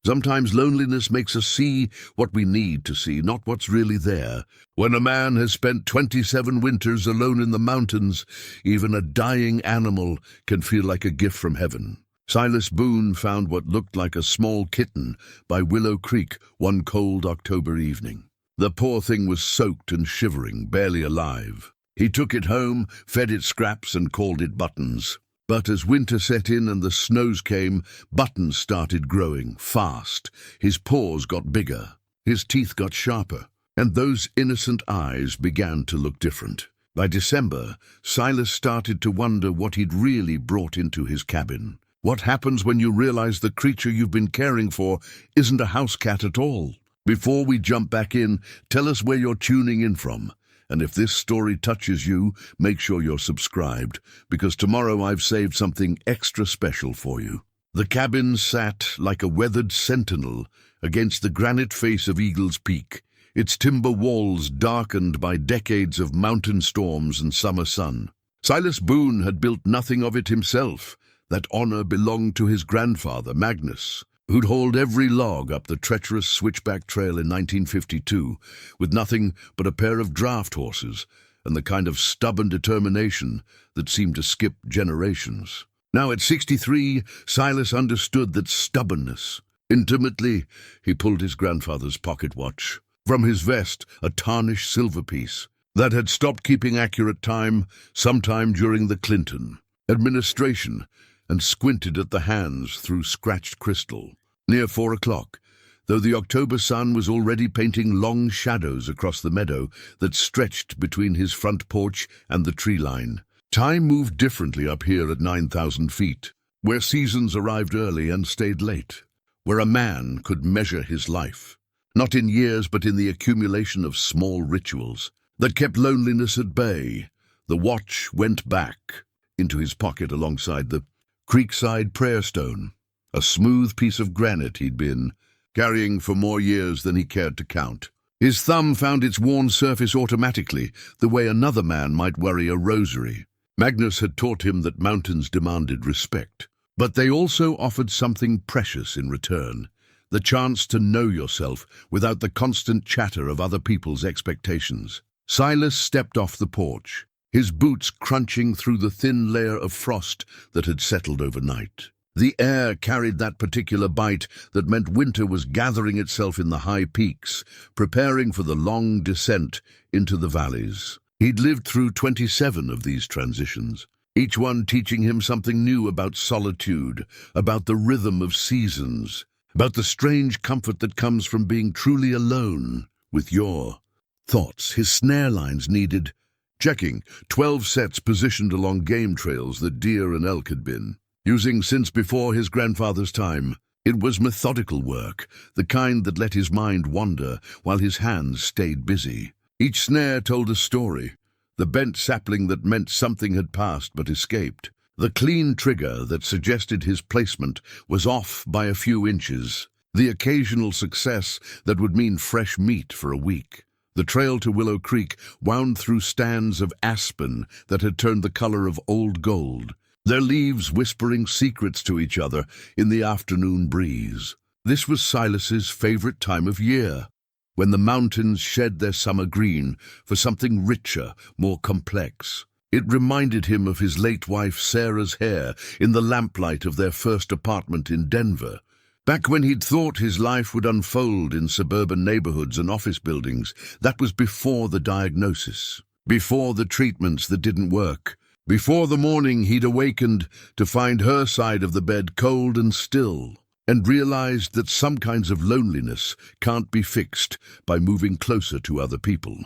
Sometimes loneliness makes us see what we need to see, not what's really there. When a man has spent 27 winters alone in the mountains, even a dying animal can feel like a gift from heaven. Silas Boone found what looked like a small kitten by Willow Creek one cold October evening. The poor thing was soaked and shivering, barely alive. He took it home, fed it scraps, and called it Buttons. But as winter set in and the snows came, Buttons started growing fast. His paws got bigger, his teeth got sharper, and those innocent eyes began to look different. By December, Silas started to wonder what he'd really brought into his cabin. What happens when you realize the creature you've been caring for isn't a house cat at all? Before we jump back in, tell us where you're tuning in from. And if this story touches you, make sure you're subscribed, because tomorrow I've saved something extra special for you. The cabin sat like a weathered sentinel against the granite face of Eagle's Peak, its timber walls darkened by decades of mountain storms and summer sun. Silas Boone had built nothing of it himself. That honor belonged to his grandfather, Magnus, who'd hauled every log up the treacherous Switchback Trail in 1952 with nothing but a pair of draft horses and the kind of stubborn determination that seemed to skip generations. Now at 63, Silas understood that stubbornness. Intimately, he pulled his grandfather's pocket watch. From his vest, a tarnished silver piece that had stopped keeping accurate time sometime during the Clinton administration, and squinted at the hands through scratched crystal. Near 4 o'clock, though the October sun was already painting long shadows across the meadow that stretched between his front porch and the tree line. Time moved differently up here at 9,000 feet, where seasons arrived early and stayed late, where a man could measure his life, not in years but in the accumulation of small rituals that kept loneliness at bay. The watch went back into his pocket alongside the creekside prayer stone, a smooth piece of granite he'd been carrying for more years than he cared to count. His thumb found its worn surface automatically, the way another man might worry a rosary. Magnus had taught him that mountains demanded respect, but they also offered something precious in return, the chance to know yourself without the constant chatter of other people's expectations. Silas stepped off the porch, his boots crunching through the thin layer of frost that had settled overnight. The air carried that particular bite that meant winter was gathering itself in the high peaks, preparing for the long descent into the valleys. He'd lived through 27 of these transitions, each one teaching him something new about solitude, about the rhythm of seasons, about the strange comfort that comes from being truly alone with your thoughts. His snare lines needed checking, 12 sets positioned along game trails that deer and elk had been using since before his grandfather's time. It was methodical work, the kind that let his mind wander while his hands stayed busy. Each snare told a story, the bent sapling that meant something had passed but escaped. The clean trigger that suggested his placement was off by a few inches, the occasional success that would mean fresh meat for a week. The trail to Willow Creek wound through stands of aspen that had turned the color of old gold, their leaves whispering secrets to each other in the afternoon breeze. This was Silas's favorite time of year, when the mountains shed their summer green for something richer, more complex. It reminded him of his late wife Sarah's hair in the lamplight of their first apartment in Denver. Back when he'd thought his life would unfold in suburban neighborhoods and office buildings, that was before the diagnosis, before the treatments that didn't work, before the morning he'd awakened to find her side of the bed cold and still, and realized that some kinds of loneliness can't be fixed by moving closer to other people.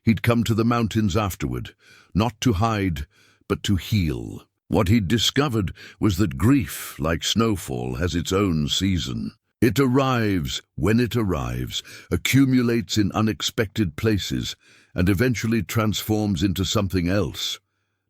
He'd come to the mountains afterward, not to hide, but to heal. What he'd discovered was that grief, like snowfall, has its own season. It arrives when it arrives, accumulates in unexpected places, and eventually transforms into something else.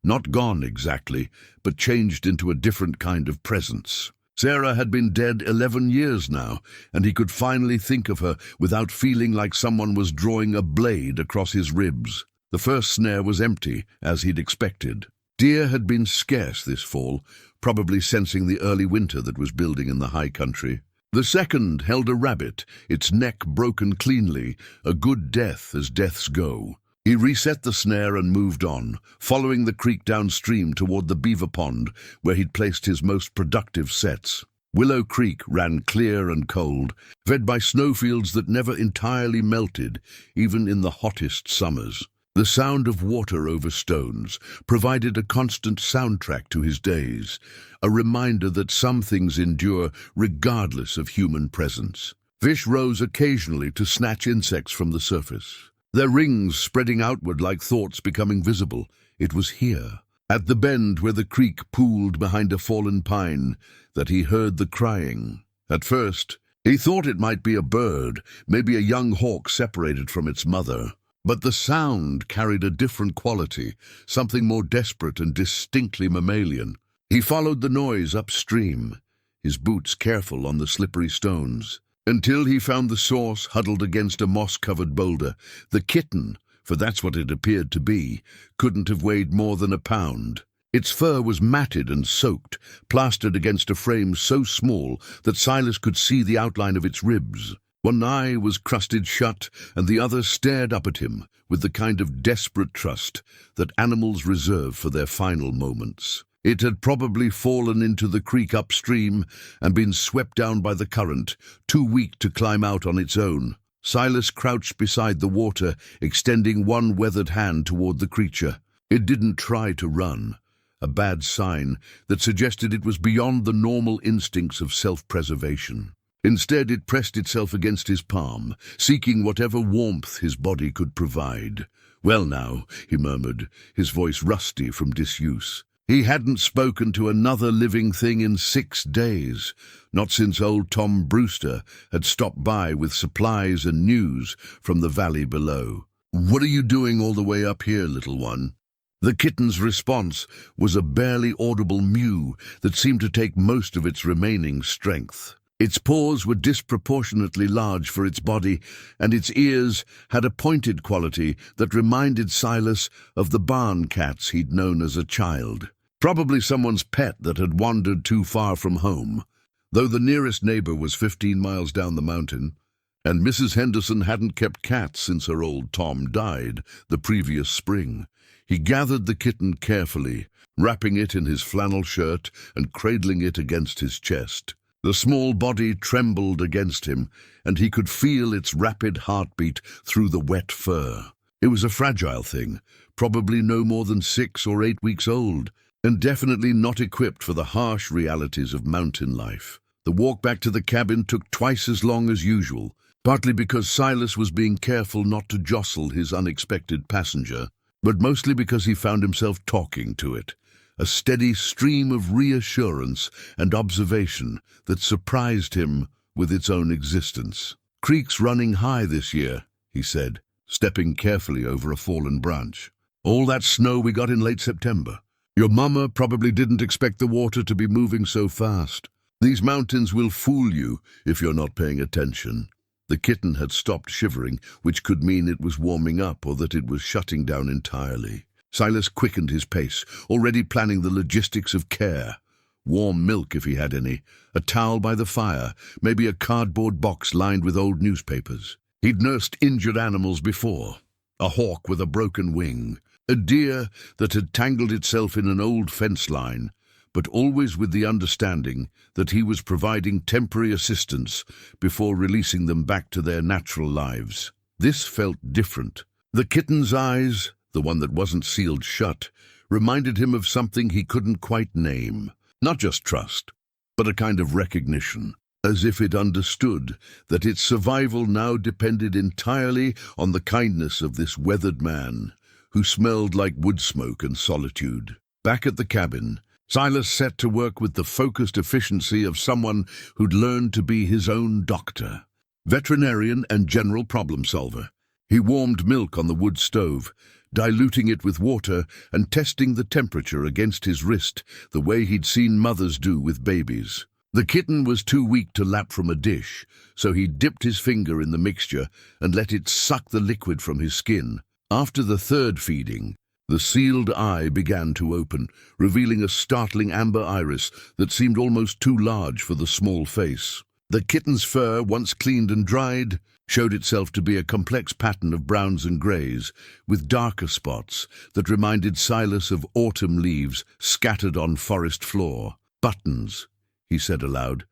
Not gone exactly, but changed into a different kind of presence. Sarah had been dead 11 years now, and he could finally think of her without feeling like someone was drawing a blade across his ribs. The first snare was empty, as he'd expected. Deer had been scarce this fall, probably sensing the early winter that was building in the high country. The second held a rabbit, its neck broken cleanly, a good death as deaths go. He reset the snare and moved on, following the creek downstream toward the beaver pond, where he'd placed his most productive sets. Willow Creek ran clear and cold, fed by snowfields that never entirely melted, even in the hottest summers. The sound of water over stones provided a constant soundtrack to his days, a reminder that some things endure regardless of human presence. Fish rose occasionally to snatch insects from the surface, their rings spreading outward like thoughts becoming visible. It was here, at the bend where the creek pooled behind a fallen pine, that he heard the crying. At first, he thought it might be a bird, maybe a young hawk separated from its mother. But the sound carried a different quality, something more desperate and distinctly mammalian. He followed the noise upstream, his boots careful on the slippery stones, until he found the source huddled against a moss-covered boulder. The kitten, for that's what it appeared to be, couldn't have weighed more than a pound. Its fur was matted and soaked, plastered against a frame so small that Silas could see the outline of its ribs. One eye was crusted shut, and the other stared up at him with the kind of desperate trust that animals reserve for their final moments. It had probably fallen into the creek upstream and been swept down by the current, too weak to climb out on its own. Silas crouched beside the water, extending one weathered hand toward the creature. It didn't try to run, a bad sign that suggested it was beyond the normal instincts of self-preservation. Instead, it pressed itself against his palm, seeking whatever warmth his body could provide. "Well now," he murmured, his voice rusty from disuse. He hadn't spoken to another living thing in 6 days, not since old Tom Brewster had stopped by with supplies and news from the valley below. "What are you doing all the way up here, little one?" The kitten's response was a barely audible mew that seemed to take most of its remaining strength. Its paws were disproportionately large for its body, and its ears had a pointed quality that reminded Silas of the barn cats he'd known as a child. Probably someone's pet that had wandered too far from home, though the nearest neighbor was 15 miles down the mountain, and Mrs. Henderson hadn't kept cats since her old Tom died the previous spring. He gathered the kitten carefully, wrapping it in his flannel shirt and cradling it against his chest. The small body trembled against him, and he could feel its rapid heartbeat through the wet fur. It was a fragile thing, probably no more than 6 or 8 weeks old, and definitely not equipped for the harsh realities of mountain life. The walk back to the cabin took twice as long as usual, partly because Silas was being careful not to jostle his unexpected passenger, but mostly because he found himself talking to it. A steady stream of reassurance and observation that surprised him with its own existence. "Creek's running high this year," he said, stepping carefully over a fallen branch. "All that snow we got in late September. Your mama probably didn't expect the water to be moving so fast. These mountains will fool you if you're not paying attention." The kitten had stopped shivering, which could mean it was warming up or that it was shutting down entirely. Silas quickened his pace, already planning the logistics of care. Warm milk if he had any, a towel by the fire, maybe a cardboard box lined with old newspapers. He'd nursed injured animals before, a hawk with a broken wing, a deer that had tangled itself in an old fence line, but always with the understanding that he was providing temporary assistance before releasing them back to their natural lives. This felt different. The kitten's eyes, the one that wasn't sealed shut, reminded him of something he couldn't quite name. Not just trust, but a kind of recognition, as if it understood that its survival now depended entirely on the kindness of this weathered man, who smelled like wood smoke and solitude. Back at the cabin, Silas set to work with the focused efficiency of someone who'd learned to be his own doctor, veterinarian and general problem solver. He warmed milk on the wood stove, diluting it with water and testing the temperature against his wrist the way he'd seen mothers do with babies. The kitten was too weak to lap from a dish, so he dipped his finger in the mixture and let it suck the liquid from his skin. After the third feeding, the sealed eye began to open, revealing a startling amber iris that seemed almost too large for the small face. The kitten's fur, once cleaned and dried, showed itself to be a complex pattern of browns and greys, with darker spots that reminded Silas of autumn leaves scattered on forest floor. "Buttons," he said aloud,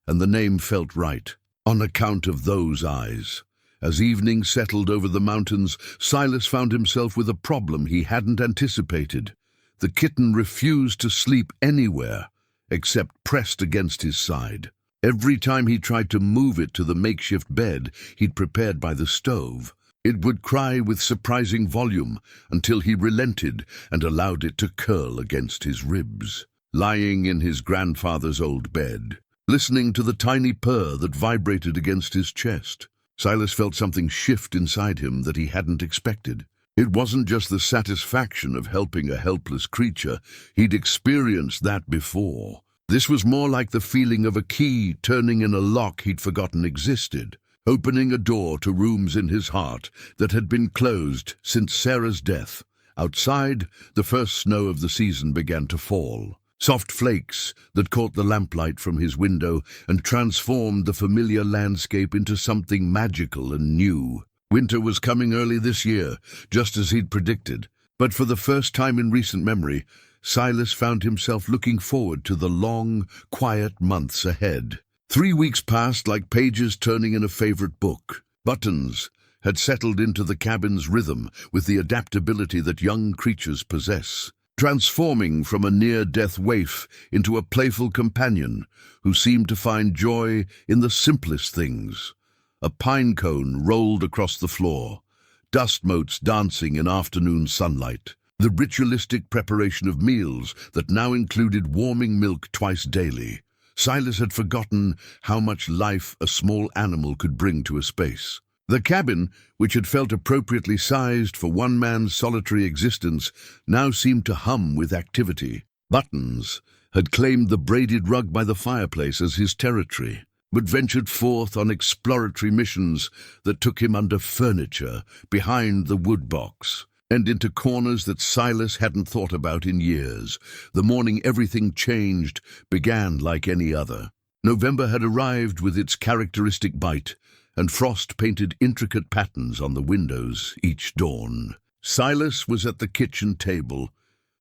and the name felt right, on account of those eyes. As evening settled over the mountains, Silas found himself with a problem he hadn't anticipated. The kitten refused to sleep anywhere, except pressed against his side. Every time he tried to move it to the makeshift bed he'd prepared by the stove, it would cry with surprising volume until he relented and allowed it to curl against his ribs. Lying in his grandfather's old bed, listening to the tiny purr that vibrated against his chest, Silas felt something shift inside him that he hadn't expected. It wasn't just the satisfaction of helping a helpless creature. He'd experienced that before. This was more like the feeling of a key turning in a lock he'd forgotten existed, opening a door to rooms in his heart that had been closed since Sarah's death. Outside, the first snow of the season began to fall. Soft flakes that caught the lamplight from his window and transformed the familiar landscape into something magical and new. Winter was coming early this year, just as he'd predicted, but for the first time in recent memory, Silas found himself looking forward to the long, quiet months ahead. 3 weeks passed like pages turning in a favorite book. Buttons had settled into the cabin's rhythm with the adaptability that young creatures possess, transforming from a near-death waif into a playful companion who seemed to find joy in the simplest things. A pine cone rolled across the floor, dust motes dancing in afternoon sunlight, the ritualistic preparation of meals that now included warming milk twice daily. Silas had forgotten how much life a small animal could bring to a space. The cabin, which had felt appropriately sized for one man's solitary existence, now seemed to hum with activity. Buttons had claimed the braided rug by the fireplace as his territory, but ventured forth on exploratory missions that took him under furniture, behind the wood box, and into corners that Silas hadn't thought about in years. The morning everything changed began like any other. November had arrived with its characteristic bite, and frost painted intricate patterns on the windows each dawn. Silas was at the kitchen table,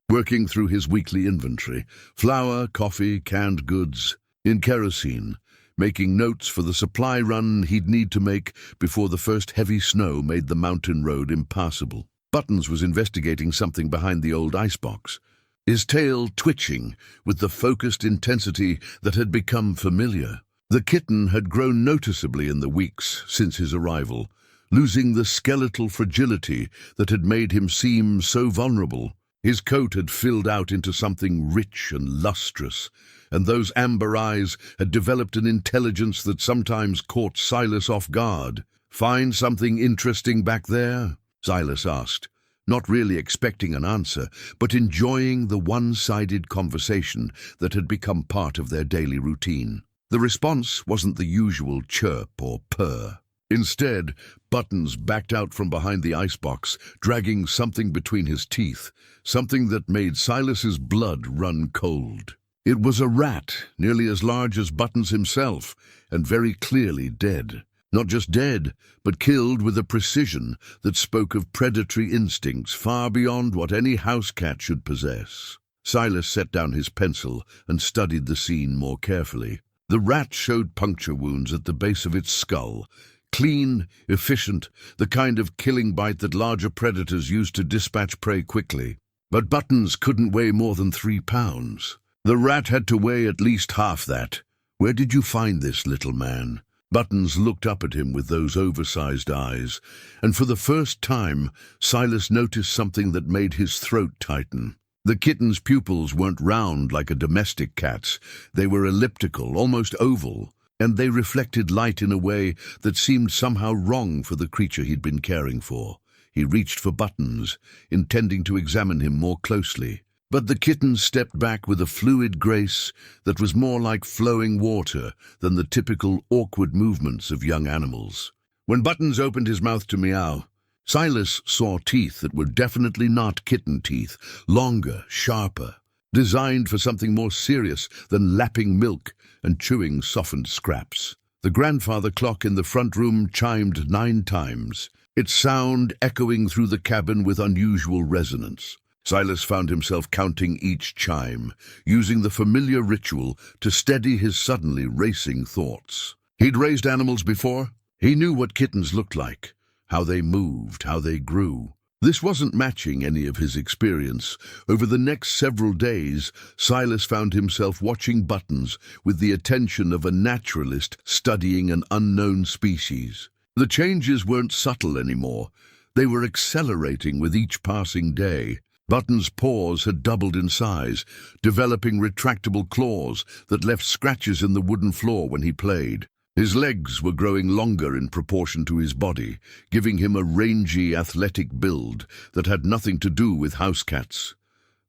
working through his weekly inventory, flour, coffee, canned goods, in kerosene, making notes for the supply run he'd need to make before the first heavy snow made the mountain road impassable. Buttons was investigating something behind the old icebox, his tail twitching with the focused intensity that had become familiar. The kitten had grown noticeably in the weeks since his arrival, losing the skeletal fragility that had made him seem so vulnerable. His coat had filled out into something rich and lustrous, and those amber eyes had developed an intelligence that sometimes caught Silas off guard. "Find something interesting back there?" Silas asked, not really expecting an answer, but enjoying the one-sided conversation that had become part of their daily routine. The response wasn't the usual chirp or purr. Instead, Buttons backed out from behind the icebox, dragging something between his teeth, something that made Silas's blood run cold. It was a rat, nearly as large as Buttons himself, and very clearly dead. Not just dead, but killed with a precision that spoke of predatory instincts far beyond what any house cat should possess. Silas set down his pencil and studied the scene more carefully. The rat showed puncture wounds at the base of its skull, clean, efficient, the kind of killing bite that larger predators use to dispatch prey quickly. But Buttons couldn't weigh more than 3 pounds. The rat had to weigh at least half that. "Where did you find this, little man?" Buttons looked up at him with those oversized eyes, and for the first time, Silas noticed something that made his throat tighten. The kitten's pupils weren't round like a domestic cat's. They were elliptical, almost oval, and they reflected light in a way that seemed somehow wrong for the creature he'd been caring for. He reached for Buttons, intending to examine him more closely. But the kitten stepped back with a fluid grace that was more like flowing water than the typical awkward movements of young animals. When Buttons opened his mouth to meow, Silas saw teeth that were definitely not kitten teeth, longer, sharper. designed for something more serious than lapping milk and chewing softened scraps. The grandfather clock in the front room chimed 9 times, its sound echoing through the cabin with unusual resonance. Silas found himself counting each chime, using the familiar ritual to steady his suddenly racing thoughts. He'd raised animals before. He knew what kittens looked like, how they moved, how they grew. This wasn't matching any of his experience. Over the next several days, Silas found himself watching Buttons with the attention of a naturalist studying an unknown species. The changes weren't subtle anymore. They were accelerating with each passing day. Buttons' paws had doubled in size, developing retractable claws that left scratches in the wooden floor when he played. His legs were growing longer in proportion to his body, giving him a rangy, athletic build that had nothing to do with house cats.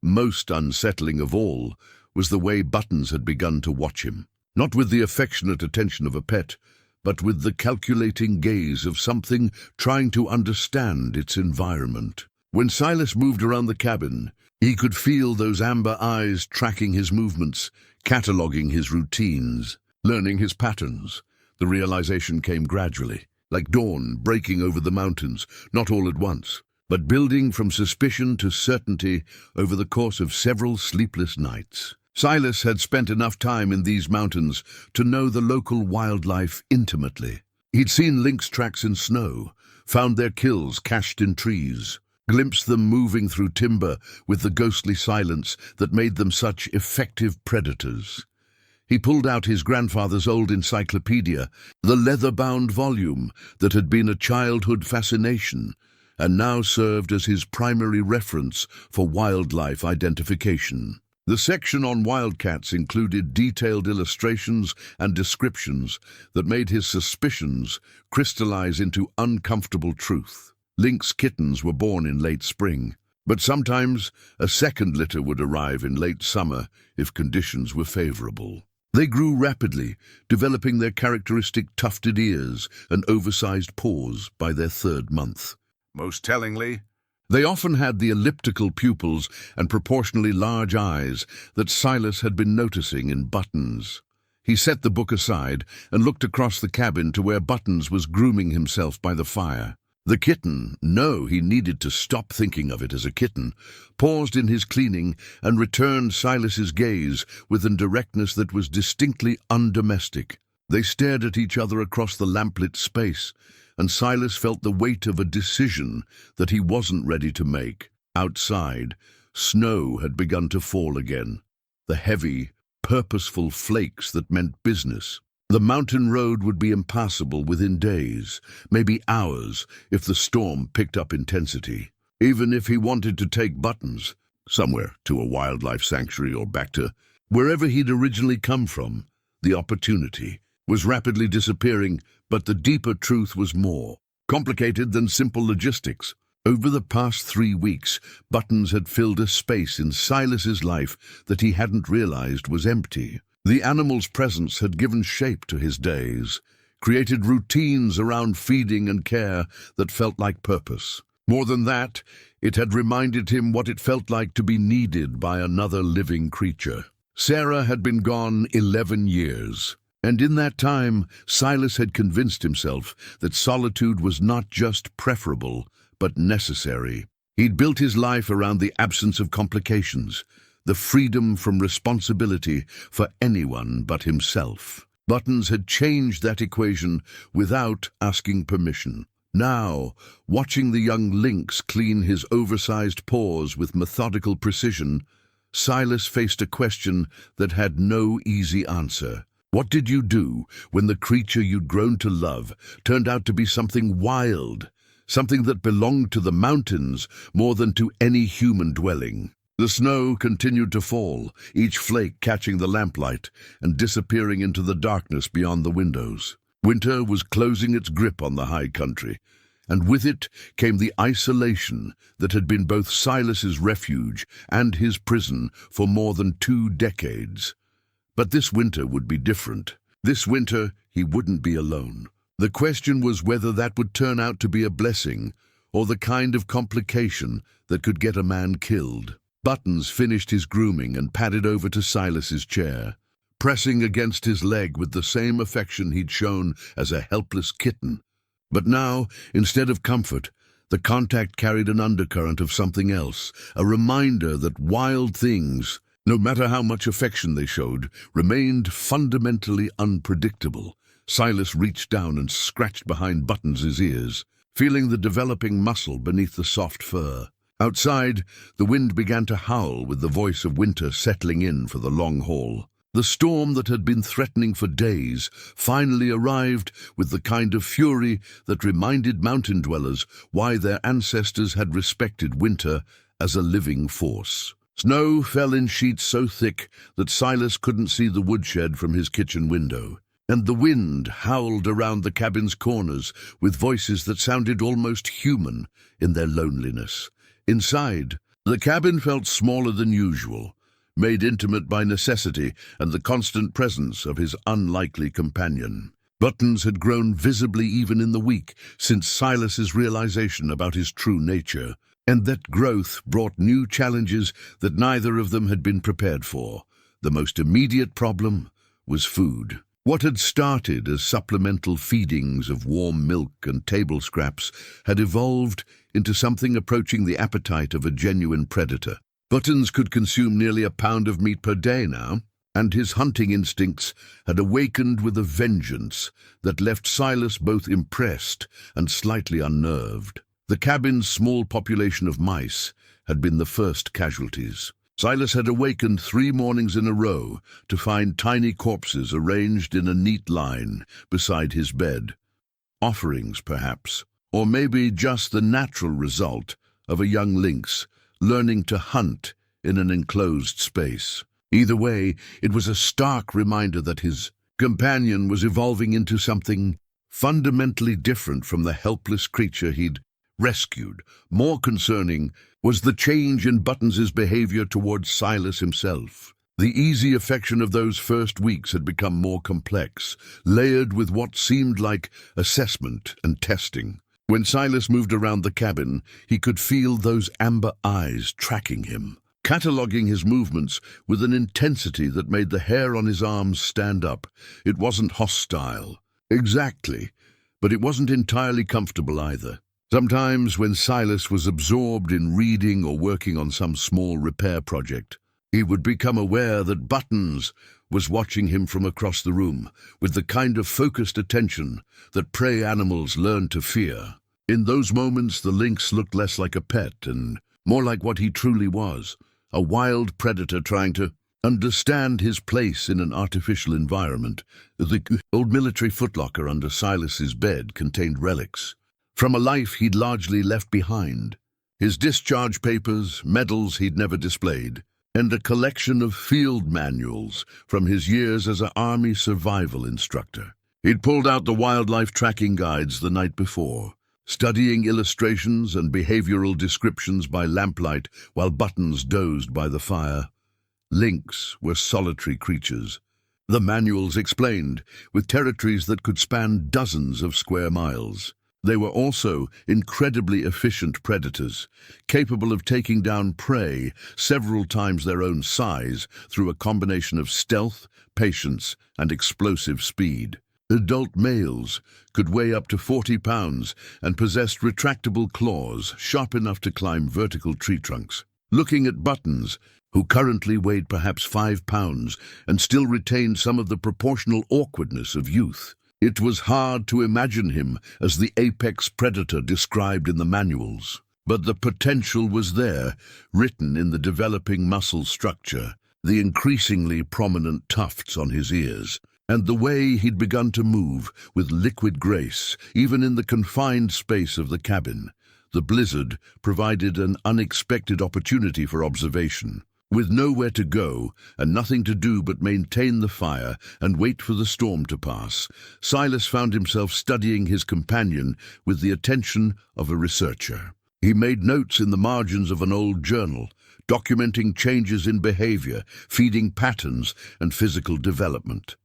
Most unsettling of all was the way Buttons had begun to watch him, not with the affectionate attention of a pet, but with the calculating gaze of something trying to understand its environment. When Silas moved around the cabin, he could feel those amber eyes tracking his movements, cataloging his routines, learning his patterns. The realization came gradually, like dawn breaking over the mountains, not all at once, but building from suspicion to certainty over the course of several sleepless nights. Silas had spent enough time in these mountains to know the local wildlife intimately. He'd seen lynx tracks in snow, found their kills cached in trees, glimpsed them moving through timber with the ghostly silence that made them such effective predators. He pulled out his grandfather's old encyclopedia, the leather-bound volume that had been a childhood fascination and now served as his primary reference for wildlife identification. The section on wildcats included detailed illustrations and descriptions that made his suspicions crystallize into uncomfortable truth. Lynx kittens were born in late spring, but sometimes a second litter would arrive in late summer if conditions were favorable. They grew rapidly, developing their characteristic tufted ears and oversized paws by their 3rd month. Most tellingly, they often had the elliptical pupils and proportionally large eyes that Silas had been noticing in Buttons. He set the book aside and looked across the cabin to where Buttons was grooming himself by the fire. The kitten, no, he needed to stop thinking of it as a kitten, paused in his cleaning and returned Silas's gaze with a directness that was distinctly undomestic. They stared at each other across the lamplit space, and Silas felt the weight of a decision that he wasn't ready to make. Outside, snow had begun to fall again, the heavy, purposeful flakes that meant business. The mountain road would be impassable within days, maybe hours, if the storm picked up intensity. Even if he wanted to take Buttons somewhere, to a wildlife sanctuary or back to wherever he'd originally come from, the opportunity was rapidly disappearing, but the deeper truth was more complicated than simple logistics. Over the past 3 weeks, Buttons had filled a space in Silas's life that he hadn't realized was empty. The animal's presence had given shape to his days, created routines around feeding and care that felt like purpose. More than that, it had reminded him what it felt like to be needed by another living creature. Sarah had been gone 11 years, and in that time, Silas had convinced himself that solitude was not just preferable, but necessary. He'd built his life around the absence of complications, the freedom from responsibility for anyone but himself. Buttons had changed that equation without asking permission. Now, watching the young lynx clean his oversized paws with methodical precision, Silas faced a question that had no easy answer. What did you do when the creature you'd grown to love turned out to be something wild, something that belonged to the mountains more than to any human dwelling? The snow continued to fall, each flake catching the lamplight and disappearing into the darkness beyond the windows. Winter was closing its grip on the high country, and with it came the isolation that had been both Silas's refuge and his prison for more than 2 decades. But this winter would be different. This winter, he wouldn't be alone. The question was whether that would turn out to be a blessing or the kind of complication that could get a man killed. Buttons finished his grooming and padded over to Silas's chair, pressing against his leg with the same affection he'd shown as a helpless kitten. But now, instead of comfort, the contact carried an undercurrent of something else, a reminder that wild things, no matter how much affection they showed, remained fundamentally unpredictable. Silas reached down and scratched behind Buttons' ears, feeling the developing muscle beneath the soft fur. Outside, the wind began to howl with the voice of winter settling in for the long haul. The storm that had been threatening for days finally arrived with the kind of fury that reminded mountain dwellers why their ancestors had respected winter as a living force. Snow fell in sheets so thick that Silas couldn't see the woodshed from his kitchen window, and the wind howled around the cabin's corners with voices that sounded almost human in their loneliness. Inside, the cabin felt smaller than usual, made intimate by necessity and the constant presence of his unlikely companion. Buttons had grown visibly even in the week since Silas's realization about his true nature, and that growth brought new challenges that neither of them had been prepared for. The most immediate problem was food. What had started as supplemental feedings of warm milk and table scraps had evolved into something approaching the appetite of a genuine predator. Buttons could consume nearly a pound of meat per day now, and his hunting instincts had awakened with a vengeance that left Silas both impressed and slightly unnerved. The cabin's small population of mice had been the first casualties. Silas had awakened 3 mornings in a row to find tiny corpses arranged in a neat line beside his bed. Offerings, perhaps, or maybe just the natural result of a young lynx learning to hunt in an enclosed space. Either way, it was a stark reminder that his companion was evolving into something fundamentally different from the helpless creature he'd rescued. More concerning was the change in Buttons' behavior towards Silas himself. The easy affection of those first weeks had become more complex, layered with what seemed like assessment and testing. When Silas moved around the cabin, he could feel those amber eyes tracking him, cataloging his movements with an intensity that made the hair on his arms stand up. It wasn't hostile, exactly, but it wasn't entirely comfortable either. Sometimes, when Silas was absorbed in reading or working on some small repair project, he would become aware that Buttons was watching him from across the room with the kind of focused attention that prey animals learn to fear. In those moments, the lynx looked less like a pet and more like what he truly was, a wild predator trying to understand his place in an artificial environment. The old military footlocker under Silas's bed contained relics from a life he'd largely left behind. His discharge papers, medals he'd never displayed, and a collection of field manuals from his years as an Army survival instructor. He'd pulled out the wildlife tracking guides the night before, studying illustrations and behavioral descriptions by lamplight while Buttons dozed by the fire. Lynx were solitary creatures, the manuals explained, with territories that could span dozens of square miles. They were also incredibly efficient predators, capable of taking down prey several times their own size through a combination of stealth, patience, and explosive speed. Adult males could weigh up to 40 pounds and possessed retractable claws sharp enough to climb vertical tree trunks. Looking at Buttons, who currently weighed perhaps 5 pounds and still retained some of the proportional awkwardness of youth, it was hard to imagine him as the apex predator described in the manuals. But the potential was there, written in the developing muscle structure, the increasingly prominent tufts on his ears, and the way he'd begun to move with liquid grace, even in the confined space of the cabin. The blizzard provided an unexpected opportunity for observation. With nowhere to go and nothing to do but maintain the fire and wait for the storm to pass, Silas found himself studying his companion with the attention of a researcher. He made notes in the margins of an old journal, documenting changes in behavior, feeding patterns, and physical development.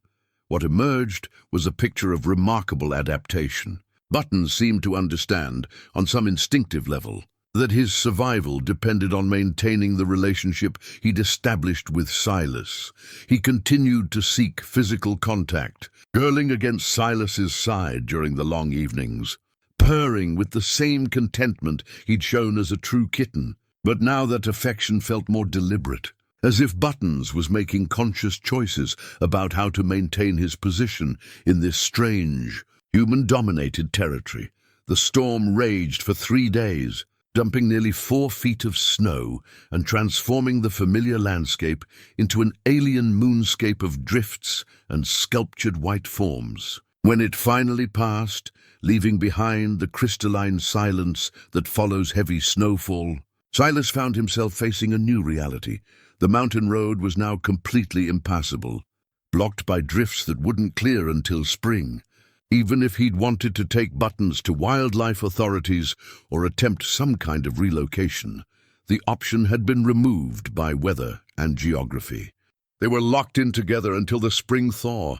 What emerged was a picture of remarkable adaptation. Buttons seemed to understand, on some instinctive level, that his survival depended on maintaining the relationship he'd established with Silas. He continued to seek physical contact, curling against Silas's side during the long evenings, purring with the same contentment he'd shown as a true kitten. But now that affection felt more deliberate, as if Buttons was making conscious choices about how to maintain his position in this strange, human-dominated territory. The storm raged for 3 days, dumping nearly 4 feet of snow and transforming the familiar landscape into an alien moonscape of drifts and sculptured white forms. When it finally passed, leaving behind the crystalline silence that follows heavy snowfall, Silas found himself facing a new reality. The mountain road was now completely impassable, blocked by drifts that wouldn't clear until spring. Even if he'd wanted to take Buttons to wildlife authorities or attempt some kind of relocation, the option had been removed by weather and geography. They were locked in together until the spring thaw,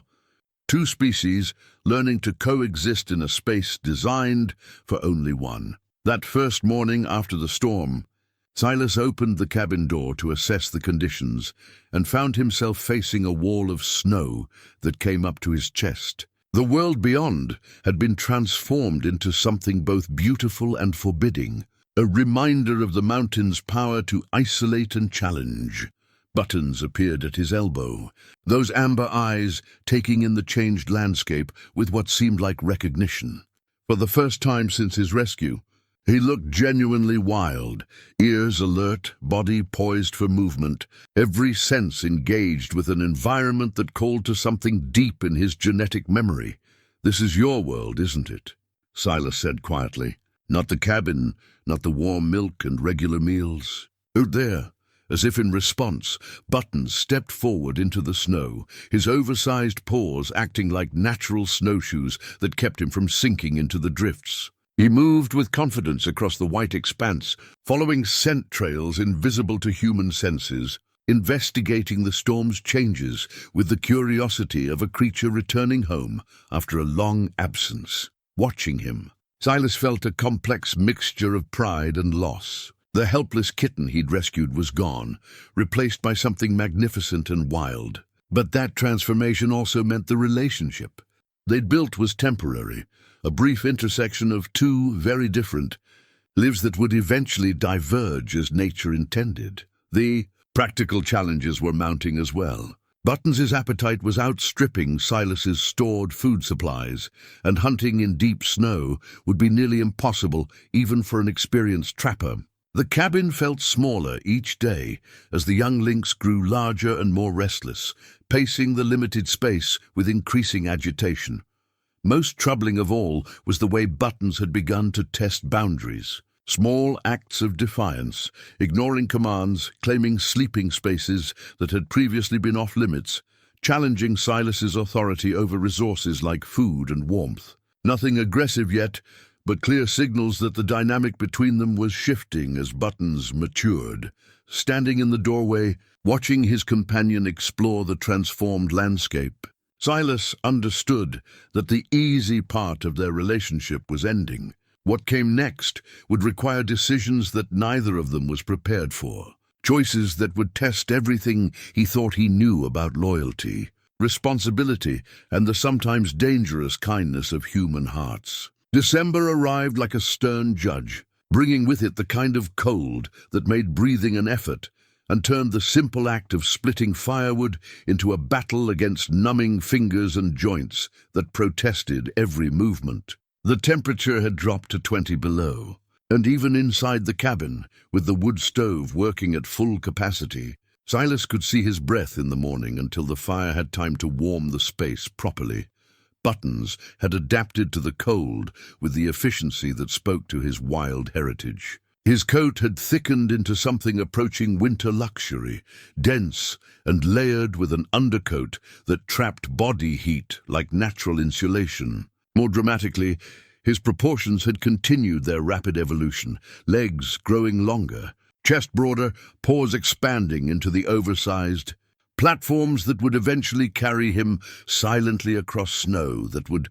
2 species learning to coexist in a space designed for only one. That first morning after the storm, Silas opened the cabin door to assess the conditions and found himself facing a wall of snow that came up to his chest. The world beyond had been transformed into something both beautiful and forbidding, a reminder of the mountain's power to isolate and challenge. Buttons appeared at his elbow, those amber eyes taking in the changed landscape with what seemed like recognition. For the first time since his rescue, he looked genuinely wild, ears alert, body poised for movement, every sense engaged with an environment that called to something deep in his genetic memory. "This is your world, isn't it?" Silas said quietly. "Not the cabin, not the warm milk and regular meals. Out there." As if in response, Buttons stepped forward into the snow, his oversized paws acting like natural snowshoes that kept him from sinking into the drifts. He moved with confidence across the white expanse, following scent trails invisible to human senses, investigating the storm's changes with the curiosity of a creature returning home after a long absence. Watching him, Silas felt a complex mixture of pride and loss. The helpless kitten he'd rescued was gone, replaced by something magnificent and wild. But that transformation also meant the relationship they'd built was temporary, a brief intersection of 2 very different lives that would eventually diverge as nature intended. The practical challenges were mounting as well. Buttons' appetite was outstripping Silas's stored food supplies, and hunting in deep snow would be nearly impossible even for an experienced trapper. The cabin felt smaller each day as the young lynx grew larger and more restless, pacing the limited space with increasing agitation. Most troubling of all was the way Buttons had begun to test boundaries. Small acts of defiance, ignoring commands, claiming sleeping spaces that had previously been off-limits, challenging Silas's authority over resources like food and warmth. Nothing aggressive yet, but clear signals that the dynamic between them was shifting as Buttons matured. Standing in the doorway, watching his companion explore the transformed landscape, Silas understood that the easy part of their relationship was ending. What came next would require decisions that neither of them was prepared for. Choices that would test everything he thought he knew about loyalty, responsibility, and the sometimes dangerous kindness of human hearts. December arrived like a stern judge, bringing with it the kind of cold that made breathing an effort and turned the simple act of splitting firewood into a battle against numbing fingers and joints that protested every movement. The temperature had dropped to 20 below, and even inside the cabin, with the wood stove working at full capacity, Silas could see his breath in the morning until the fire had time to warm the space properly. Buttons had adapted to the cold with the efficiency that spoke to his wild heritage. His coat had thickened into something approaching winter luxury, dense and layered with an undercoat that trapped body heat like natural insulation. More dramatically, his proportions had continued their rapid evolution, legs growing longer, chest broader, paws expanding into the oversized platforms that would eventually carry him silently across snow that would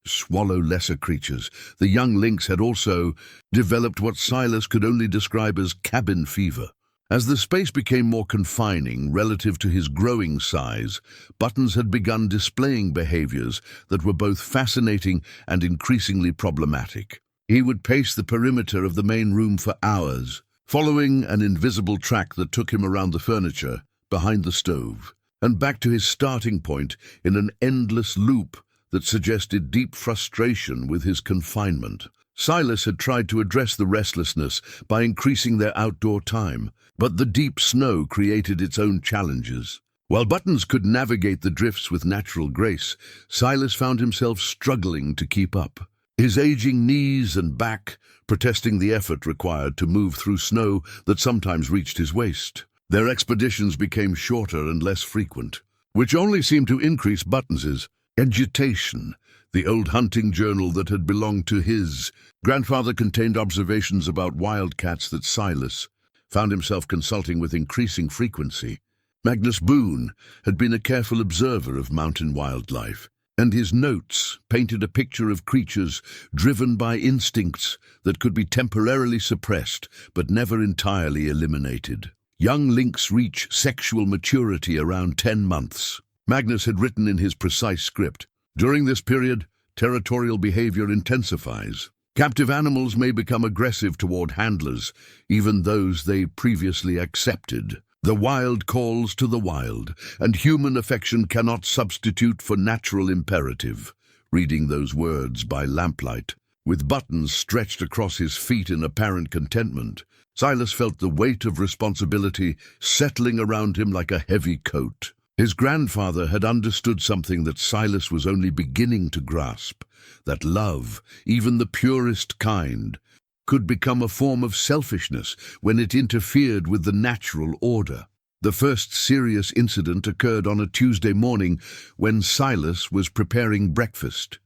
swallow lesser creatures. The young lynx had also developed what Silas could only describe as cabin fever. As the space became more confining relative to his growing size, Buttons had begun displaying behaviors that were both fascinating and increasingly problematic. He would pace the perimeter of the main room for hours, following an invisible track that took him around the furniture, behind the stove, and back to his starting point in an endless loop that suggested deep frustration with his confinement. Silas had tried to address the restlessness by increasing their outdoor time, but the deep snow created its own challenges. While Buttons could navigate the drifts with natural grace, Silas found himself struggling to keep up. His aging knees and back protesting the effort required to move through snow that sometimes reached his waist. Their expeditions became shorter and less frequent, which only seemed to increase Buttons's agitation. The old hunting journal that had belonged to his grandfather contained observations about wildcats that Silas found himself consulting with increasing frequency. Silas Boone had been a careful observer of mountain wildlife, and his notes painted a picture of creatures driven by instincts that could be temporarily suppressed but never entirely eliminated. Young lynx reach sexual maturity around 10 months. Magnus had written in his precise script, "During this period, territorial behavior intensifies. Captive animals may become aggressive toward handlers, even those they previously accepted. The wild calls to the wild, and human affection cannot substitute for natural imperative." Reading those words by lamplight, with Buttons stretched across his feet in apparent contentment, Silas felt the weight of responsibility settling around him like a heavy coat. His grandfather had understood something that Silas was only beginning to grasp, that love, even the purest kind, could become a form of selfishness when it interfered with the natural order. The first serious incident occurred on a Tuesday morning when Silas was preparing breakfast.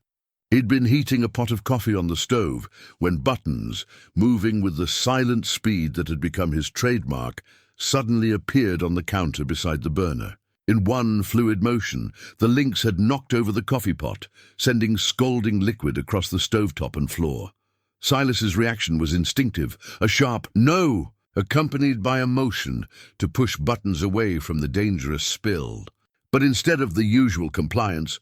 He'd been heating a pot of coffee on the stove when Buttons, moving with the silent speed that had become his trademark, suddenly appeared on the counter beside the burner. In one fluid motion, the lynx had knocked over the coffee pot, sending scalding liquid across the stovetop and floor. Silas's reaction was instinctive, a sharp "no!" accompanied by a motion to push Buttons away from the dangerous spill. But instead of the usual compliance,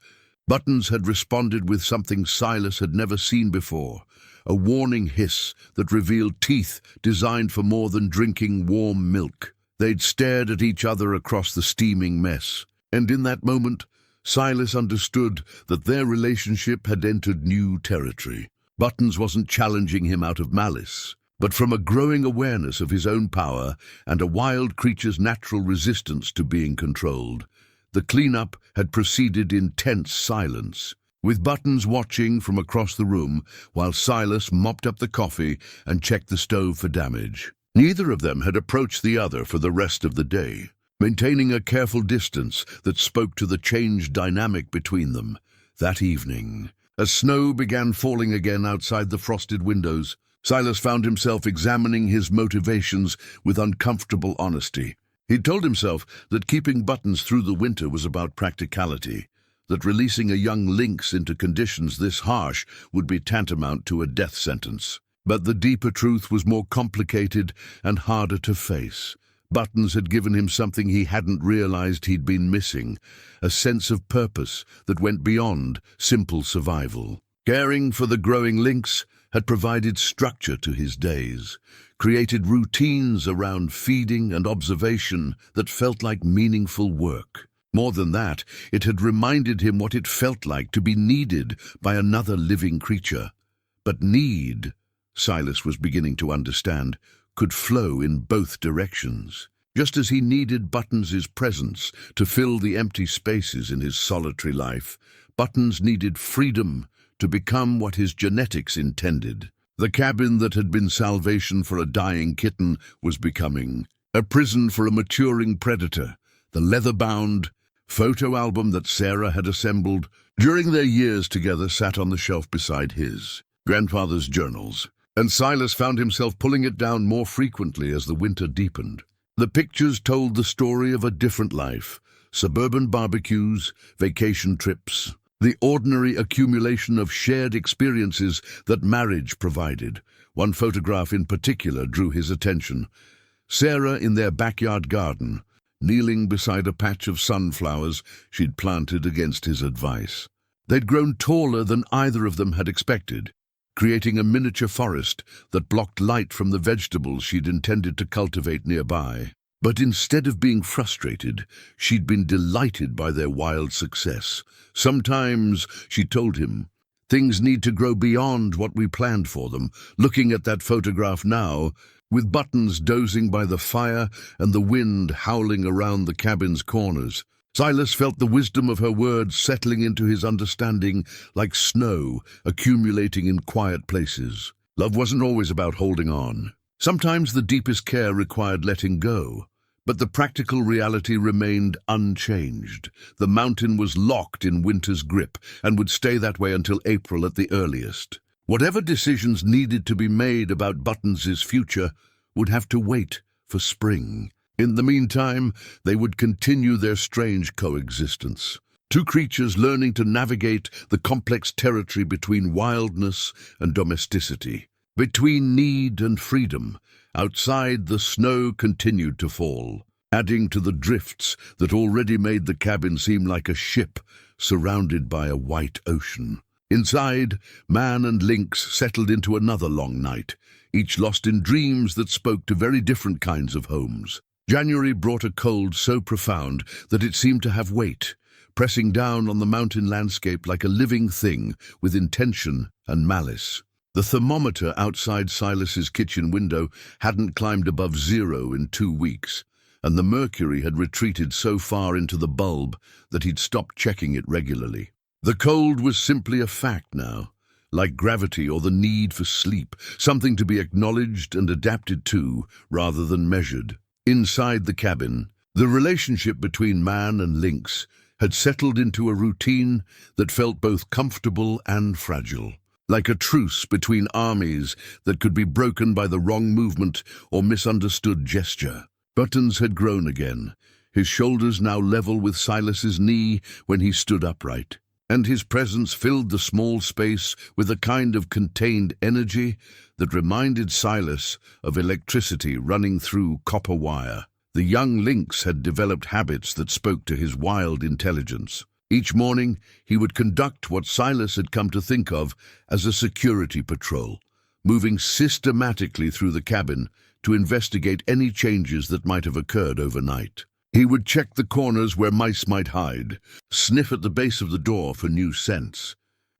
Buttons had responded with something Silas had never seen before, a warning hiss that revealed teeth designed for more than drinking warm milk. They'd stared at each other across the steaming mess, and in that moment, Silas understood that their relationship had entered new territory. Buttons wasn't challenging him out of malice, but from a growing awareness of his own power and a wild creature's natural resistance to being controlled. The cleanup had proceeded in tense silence, with Buttons watching from across the room while Silas mopped up the coffee and checked the stove for damage. Neither of them had approached the other for the rest of the day, maintaining a careful distance that spoke to the changed dynamic between them. That evening, as snow began falling again outside the frosted windows, Silas found himself examining his motivations with uncomfortable honesty. He'd told himself that keeping Buttons through the winter was about practicality, that releasing a young lynx into conditions this harsh would be tantamount to a death sentence. But the deeper truth was more complicated and harder to face. Buttons had given him something he hadn't realized he'd been missing, a sense of purpose that went beyond simple survival. Caring for the growing lynx had provided structure to his days, created routines around feeding and observation that felt like meaningful work. More than that, it had reminded him what it felt like to be needed by another living creature. But need, Silas was beginning to understand, could flow in both directions. Just as he needed Buttons' presence to fill the empty spaces in his solitary life, Buttons needed freedom to become what his genetics intended. The cabin that had been salvation for a dying kitten was becoming a prison for a maturing predator. The leather-bound photo album that Sarah had assembled during their years together sat on the shelf beside his grandfather's journals, and Silas found himself pulling it down more frequently as the winter deepened. The pictures told the story of a different life: suburban barbecues, vacation trips, the ordinary accumulation of shared experiences that marriage provided. One photograph in particular drew his attention. Sarah in their backyard garden, kneeling beside a patch of sunflowers she'd planted against his advice. They'd grown taller than either of them had expected, creating a miniature forest that blocked light from the vegetables she'd intended to cultivate nearby. But instead of being frustrated, she'd been delighted by their wild success. Sometimes, she told him, things need to grow beyond what we planned for them. Looking at that photograph now, with Buttons dozing by the fire and the wind howling around the cabin's corners, Silas felt the wisdom of her words settling into his understanding like snow accumulating in quiet places. Love wasn't always about holding on. Sometimes the deepest care required letting go. But the practical reality remained unchanged. The mountain was locked in winter's grip and would stay that way until April at the earliest. Whatever decisions needed to be made about Buttons's future would have to wait for spring. In the meantime, they would continue their strange coexistence. Two creatures learning to navigate the complex territory between wildness and domesticity, between need and freedom. Outside, the snow continued to fall, adding to the drifts that already made the cabin seem like a ship surrounded by a white ocean. Inside, man and lynx settled into another long night, each lost in dreams that spoke to very different kinds of homes. January brought a cold so profound that it seemed to have weight, pressing down on the mountain landscape like a living thing with intention and malice. The thermometer outside Silas's kitchen window hadn't climbed above 0 in 2 weeks, and the mercury had retreated so far into the bulb that he'd stopped checking it regularly. The cold was simply a fact now, like gravity or the need for sleep, something to be acknowledged and adapted to rather than measured. Inside the cabin, the relationship between man and lynx had settled into a routine that felt both comfortable and fragile, like a truce between armies that could be broken by the wrong movement or misunderstood gesture. Buttons had grown again, his shoulders now level with Silas's knee when he stood upright, and his presence filled the small space with a kind of contained energy that reminded Silas of electricity running through copper wire. The young lynx had developed habits that spoke to his wild intelligence. Each morning, he would conduct what Silas had come to think of as a security patrol, moving systematically through the cabin to investigate any changes that might have occurred overnight. He would check the corners where mice might hide, sniff at the base of the door for new scents,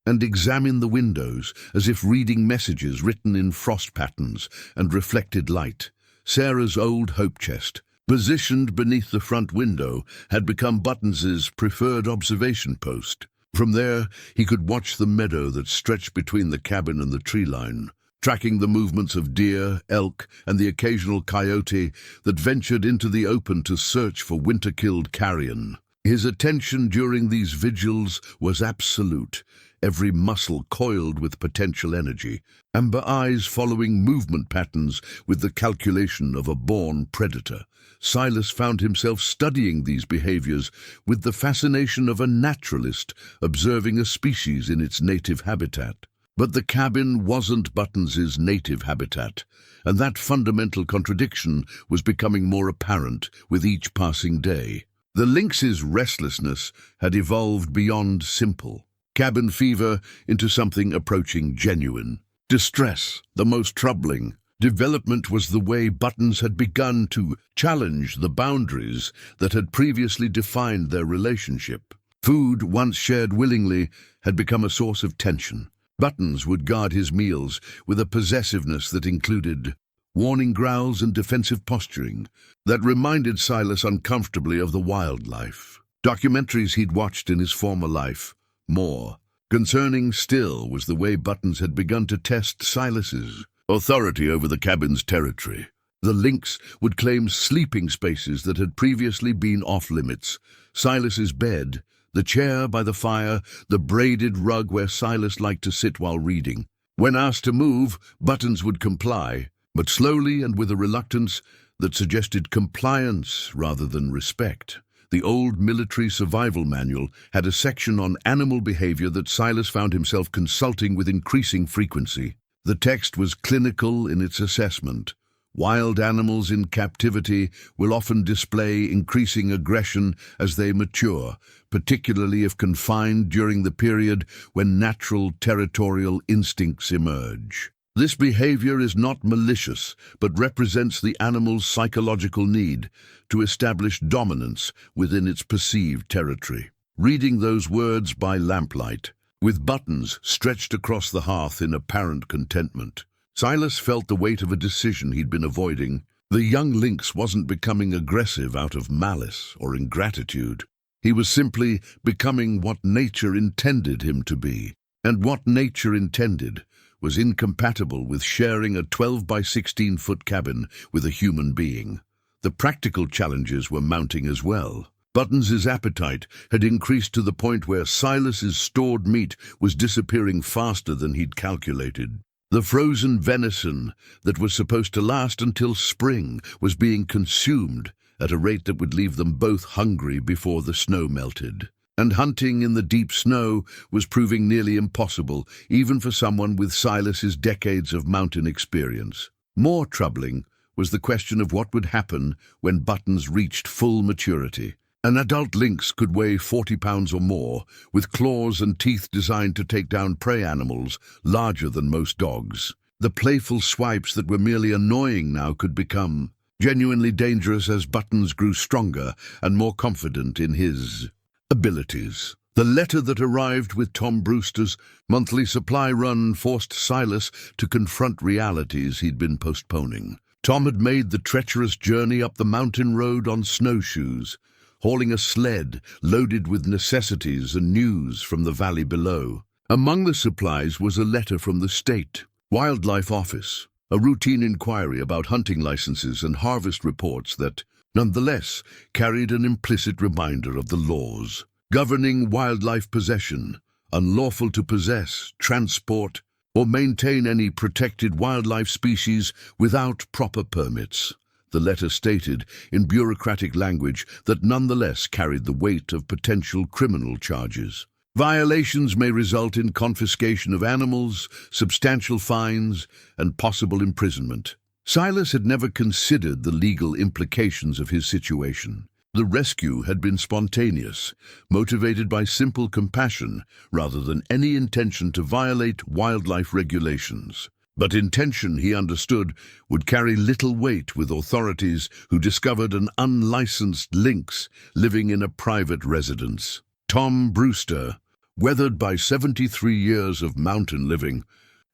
and examine the windows as if reading messages written in frost patterns and reflected light. Sarah's old hope chest, positioned beneath the front window, had become Buttons's preferred observation post. From there, he could watch the meadow that stretched between the cabin and the tree line, tracking the movements of deer, elk, and the occasional coyote that ventured into the open to search for winter-killed carrion. His attention during these vigils was absolute, every muscle coiled with potential energy, amber eyes following movement patterns with the calculation of a born predator. Silas found himself studying these behaviors with the fascination of a naturalist observing a species in its native habitat. But the cabin wasn't Buttons's native habitat, and that fundamental contradiction was becoming more apparent with each passing day. The lynx's restlessness had evolved beyond simple cabin fever into something approaching genuine distress. The most troubling development was the way Buttons had begun to challenge the boundaries that had previously defined their relationship. Food, once shared willingly, had become a source of tension. Buttons would guard his meals with a possessiveness that included warning growls and defensive posturing that reminded Silas uncomfortably of the wildlife. Documentaries he'd watched in his former life. More concerning still was the way Buttons had begun to test Silas's authority over the cabin's territory. The lynx would claim sleeping spaces that had previously been off-limits. Silas's bed, the chair by the fire, the braided rug where Silas liked to sit while reading. When asked to move, Buttons would comply, but slowly and with a reluctance that suggested compliance rather than respect. The old military survival manual had a section on animal behavior that Silas found himself consulting with increasing frequency. The text was clinical in its assessment. Wild animals in captivity will often display increasing aggression as they mature, particularly if confined during the period when natural territorial instincts emerge. This behavior is not malicious, but represents the animal's psychological need to establish dominance within its perceived territory. Reading those words by lamplight, with Buttons stretched across the hearth in apparent contentment, Silas felt the weight of a decision he'd been avoiding. The young lynx wasn't becoming aggressive out of malice or ingratitude. He was simply becoming what nature intended him to be. And what nature intended was incompatible with sharing a 12 by 16-foot cabin with a human being. The practical challenges were mounting as well. Buttons' appetite had increased to the point where Silas's stored meat was disappearing faster than he'd calculated. The frozen venison that was supposed to last until spring was being consumed at a rate that would leave them both hungry before the snow melted. And hunting in the deep snow was proving nearly impossible, even for someone with Silas's decades of mountain experience. More troubling was the question of what would happen when Buttons reached full maturity. An adult lynx could weigh 40 pounds or more, with claws and teeth designed to take down prey animals larger than most dogs. The playful swipes that were merely annoying now could become genuinely dangerous as Buttons grew stronger and more confident in his abilities. The letter that arrived with Tom Brewster's monthly supply run forced Silas to confront realities he'd been postponing. Tom had made the treacherous journey up the mountain road on snowshoes, hauling a sled loaded with necessities and news from the valley below. Among the supplies was a letter from the state wildlife office, a routine inquiry about hunting licenses and harvest reports that, nonetheless, carried an implicit reminder of the laws governing wildlife possession, unlawful to possess, transport, or maintain any protected wildlife species without proper permits. The letter stated, in bureaucratic language that nonetheless carried the weight of potential criminal charges. Violations may result in confiscation of animals, substantial fines, and possible imprisonment. Silas had never considered the legal implications of his situation. The rescue had been spontaneous, motivated by simple compassion rather than any intention to violate wildlife regulations. But intention, he understood, would carry little weight with authorities who discovered an unlicensed lynx living in a private residence. Tom Brewster, weathered by 73 years of mountain living,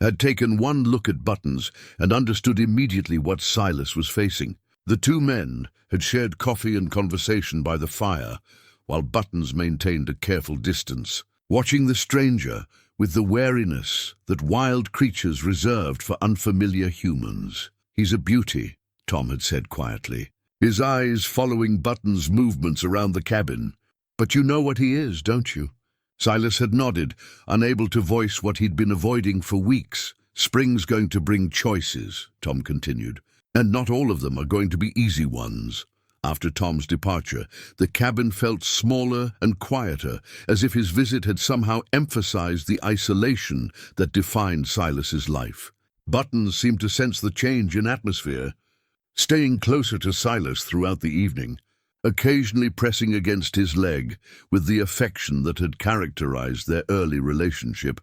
had taken one look at Buttons and understood immediately what Silas was facing. The two men had shared coffee and conversation by the fire, while Buttons maintained a careful distance, watching the stranger with the wariness that wild creatures reserved for unfamiliar humans. "He's a beauty," Tom had said quietly, his eyes following Buttons' movements around the cabin. "But you know what he is, don't you?" Silas had nodded, unable to voice what he'd been avoiding for weeks. "Spring's going to bring choices," Tom continued, "and not all of them are going to be easy ones." After Tom's departure, the cabin felt smaller and quieter, as if his visit had somehow emphasized the isolation that defined Silas's life. Buttons seemed to sense the change in atmosphere, staying closer to Silas throughout the evening, occasionally pressing against his leg with the affection that had characterized their early relationship.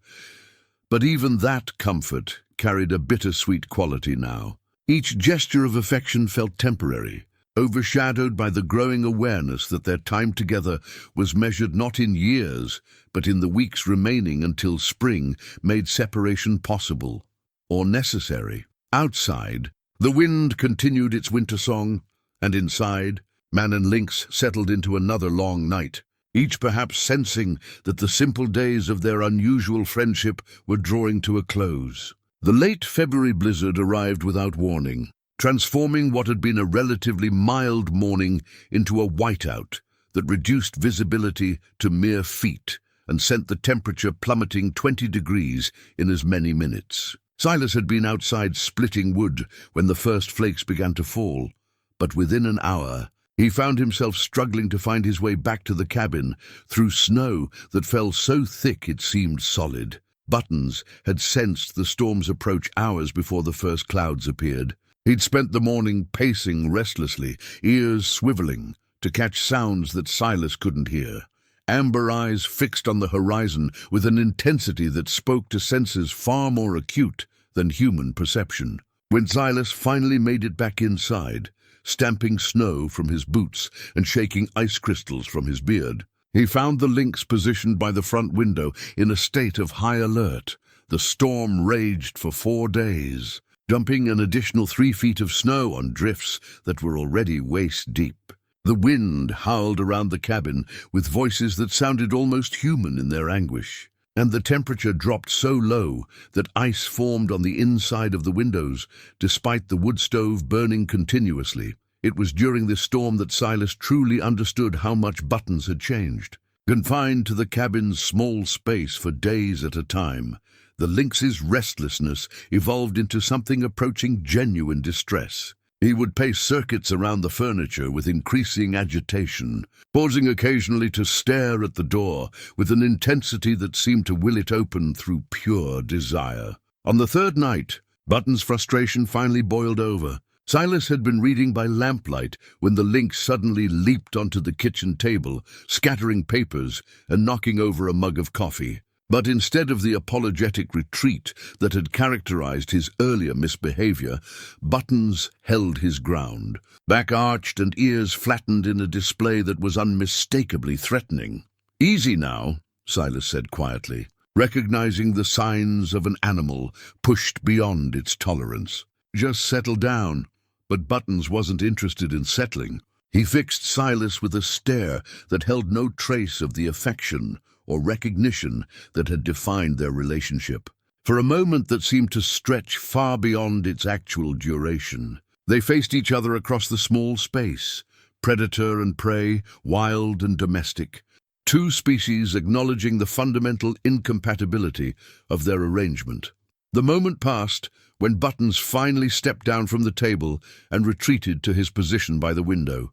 But even that comfort carried a bittersweet quality now. Each gesture of affection felt temporary, overshadowed by the growing awareness that their time together was measured not in years, but in the weeks remaining until spring made separation possible or necessary. Outside, the wind continued its winter song, and inside, man and lynx settled into another long night, each perhaps sensing that the simple days of their unusual friendship were drawing to a close. The late February blizzard arrived without warning, transforming what had been a relatively mild morning into a whiteout that reduced visibility to mere feet and sent the temperature plummeting 20 degrees in as many minutes. Silas had been outside splitting wood when the first flakes began to fall, but within an hour He found himself struggling to find his way back to the cabin through snow that fell so thick it seemed solid. Buttons had sensed the storm's approach hours before the first clouds appeared. He'd spent the morning pacing restlessly, ears swiveling, to catch sounds that Silas couldn't hear. Amber eyes fixed on the horizon with an intensity that spoke to senses far more acute than human perception. When Silas finally made it back inside, stamping snow from his boots and shaking ice crystals from his beard, he found the lynx positioned by the front window in a state of high alert. The storm raged for 4 days, dumping an additional 3 feet of snow on drifts that were already waist-deep. The wind howled around the cabin with voices that sounded almost human in their anguish, and the temperature dropped so low that ice formed on the inside of the windows, despite the wood stove burning continuously. It was during this storm that Silas truly understood how much Buttons had changed. Confined to the cabin's small space for days at a time, the lynx's restlessness evolved into something approaching genuine distress. He would pace circuits around the furniture with increasing agitation, pausing occasionally to stare at the door with an intensity that seemed to will it open through pure desire. On the 3rd night, Button's frustration finally boiled over. Silas had been reading by lamplight when the lynx suddenly leaped onto the kitchen table, scattering papers and knocking over a mug of coffee. But instead of the apologetic retreat that had characterized his earlier misbehavior, Buttons held his ground, back arched and ears flattened in a display that was unmistakably threatening. "Easy now," Silas said quietly, recognizing the signs of an animal pushed beyond its tolerance. "Just settle down." But Buttons wasn't interested in settling. He fixed Silas with a stare that held no trace of the affection or recognition that had defined their relationship. For a moment that seemed to stretch far beyond its actual duration, they faced each other across the small space, predator and prey, wild and domestic, 2 species acknowledging the fundamental incompatibility of their arrangement. The moment passed when Buttons finally stepped down from the table and retreated to his position by the window.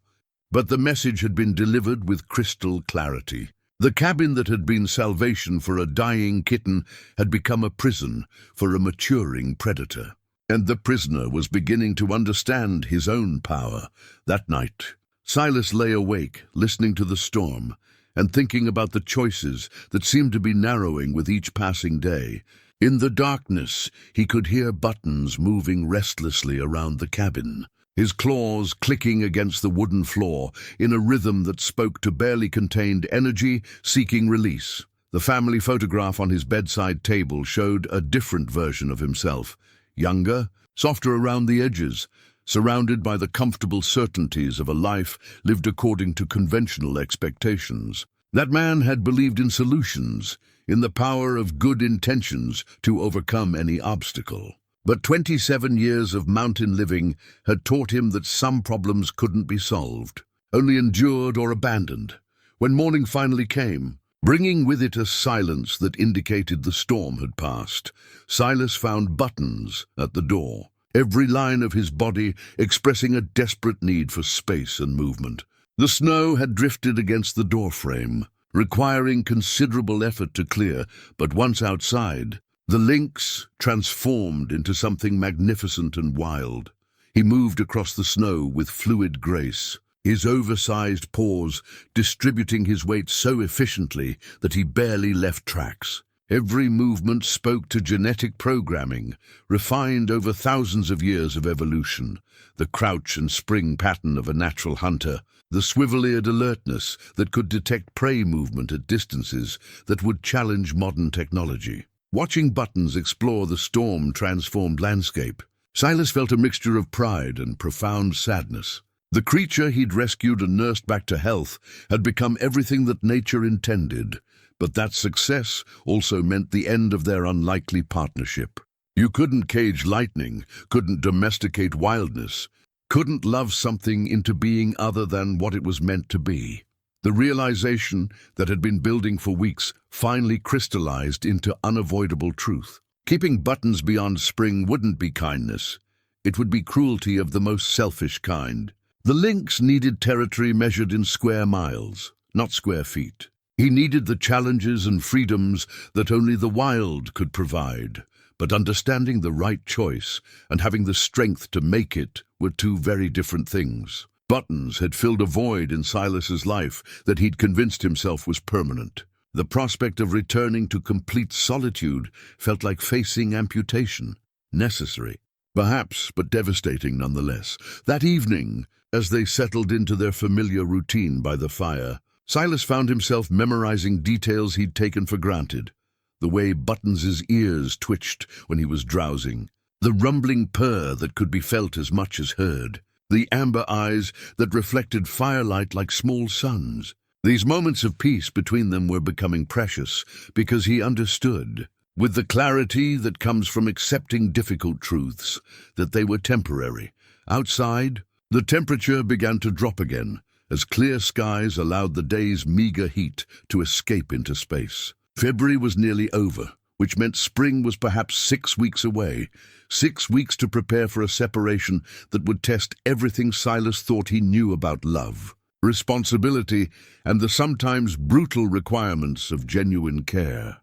But the message had been delivered with crystal clarity. The cabin that had been salvation for a dying kitten had become a prison for a maturing predator. And the prisoner was beginning to understand his own power. That night, Silas lay awake, listening to the storm, and thinking about the choices that seemed to be narrowing with each passing day. In the darkness, he could hear Buttons moving restlessly around the cabin, his claws clicking against the wooden floor in a rhythm that spoke to barely contained energy seeking release. The family photograph on his bedside table showed a different version of himself, younger, softer around the edges, surrounded by the comfortable certainties of a life lived according to conventional expectations. That man had believed in solutions, in the power of good intentions to overcome any obstacle. But 27 years of mountain living had taught him that some problems couldn't be solved, only endured or abandoned. When morning finally came, bringing with it a silence that indicated the storm had passed, Silas found Buttons at the door, every line of his body expressing a desperate need for space and movement. The snow had drifted against the doorframe, requiring considerable effort to clear, but once outside, the lynx transformed into something magnificent and wild. He moved across the snow with fluid grace, his oversized paws distributing his weight so efficiently that he barely left tracks. Every movement spoke to genetic programming, refined over thousands of years of evolution, the crouch and spring pattern of a natural hunter, the swivel-eared alertness that could detect prey movement at distances that would challenge modern technology. Watching Buttons explore the storm-transformed landscape, Silas felt a mixture of pride and profound sadness. The creature he'd rescued and nursed back to health had become everything that nature intended, but that success also meant the end of their unlikely partnership. You couldn't cage lightning, couldn't domesticate wildness, couldn't love something into being other than what it was meant to be. The realization that had been building for weeks finally crystallized into unavoidable truth. Keeping Buttons beyond spring wouldn't be kindness. It would be cruelty of the most selfish kind. The lynx needed territory measured in square miles, not square feet. He needed the challenges and freedoms that only the wild could provide. But understanding the right choice and having the strength to make it were two very different things. Buttons had filled a void in Silas's life that he'd convinced himself was permanent. The prospect of returning to complete solitude felt like facing amputation. Necessary, perhaps, but devastating nonetheless. That evening, as they settled into their familiar routine by the fire, Silas found himself memorizing details he'd taken for granted. The way Buttons's ears twitched when he was drowsing, the rumbling purr that could be felt as much as heard, the amber eyes that reflected firelight like small suns. These moments of peace between them were becoming precious because he understood, with the clarity that comes from accepting difficult truths, that they were temporary. Outside, the temperature began to drop again, as clear skies allowed the day's meager heat to escape into space. February was nearly over, which meant spring was perhaps 6 weeks away. 6 weeks to prepare for a separation that would test everything Silas thought he knew about love, responsibility, and the sometimes brutal requirements of genuine care.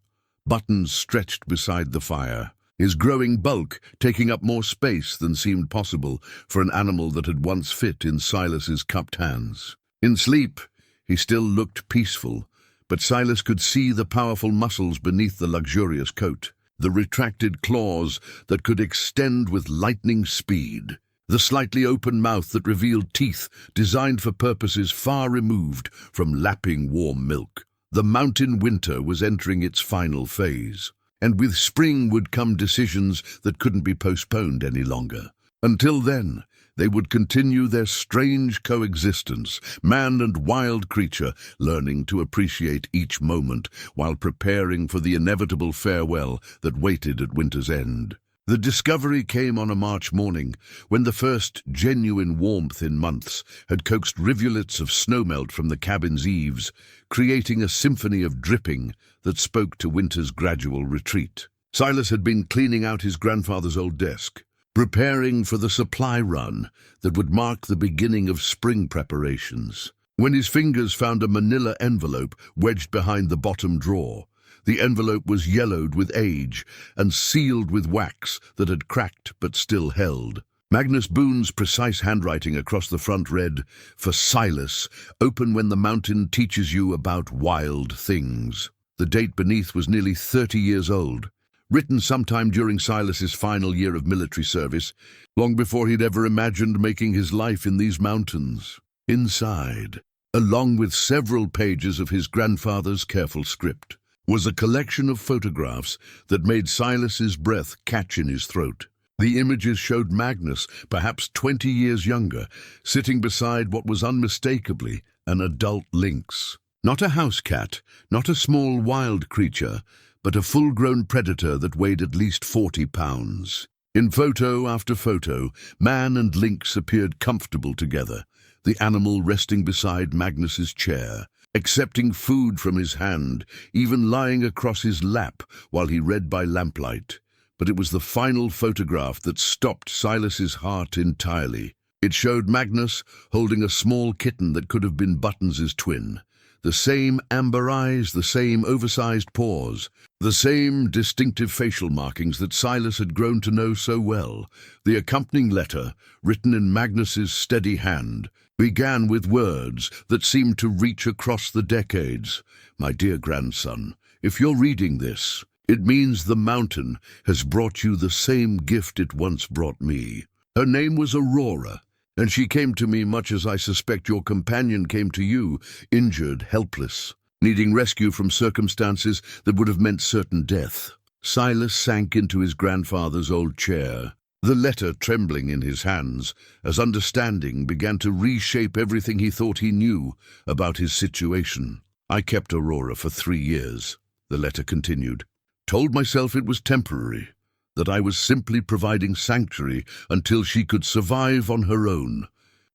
Buttons stretched beside the fire, his growing bulk taking up more space than seemed possible for an animal that had once fit in Silas's cupped hands. In sleep, he still looked peaceful, but Silas could see the powerful muscles beneath the luxurious coat, the retracted claws that could extend with lightning speed, the slightly open mouth that revealed teeth designed for purposes far removed from lapping warm milk. The mountain winter was entering its final phase, and with spring would come decisions that couldn't be postponed any longer. Until then, they would continue their strange coexistence, man and wild creature, learning to appreciate each moment while preparing for the inevitable farewell that waited at winter's end. The discovery came on a March morning, when the first genuine warmth in months had coaxed rivulets of snowmelt from the cabin's eaves, creating a symphony of dripping that spoke to winter's gradual retreat. Silas had been cleaning out his grandfather's old desk, preparing for the supply run that would mark the beginning of spring preparations, when his fingers found a manila envelope wedged behind the bottom drawer. The envelope was yellowed with age and sealed with wax that had cracked but still held. Magnus Boone's precise handwriting across the front read, "For Silas, open when the mountain teaches you about wild things." The date beneath was nearly 30 years old, written sometime during Silas's final year of military service, long before he'd ever imagined making his life in these mountains. Inside, along with several pages of his grandfather's careful script, was a collection of photographs that made Silas's breath catch in his throat. The images showed Magnus, perhaps 20 years younger, sitting beside what was unmistakably an adult lynx. Not a house cat, not a small wild creature, but a full-grown predator that weighed at least 40 pounds. In photo after photo, man and lynx appeared comfortable together, the animal resting beside Magnus's chair, accepting food from his hand, even lying across his lap while he read by lamplight. But it was the final photograph that stopped Silas's heart entirely. It showed Magnus holding a small kitten that could have been Buttons's twin. The same amber eyes, the same oversized paws, the same distinctive facial markings that Silas had grown to know so well. The accompanying letter, written in Magnus's steady hand, began with words that seemed to reach across the decades. "My dear grandson, if you're reading this, it means the mountain has brought you the same gift it once brought me." Her name was Aurora, and she came to me much as I suspect your companion came to you, injured, helpless, needing rescue from circumstances that would have meant certain death. Silas sank into his grandfather's old chair, the letter trembling in his hands, as understanding began to reshape everything he thought he knew about his situation. "I kept Aurora for 3 years," the letter continued. "Told myself it was temporary, that I was simply providing sanctuary until she could survive on her own.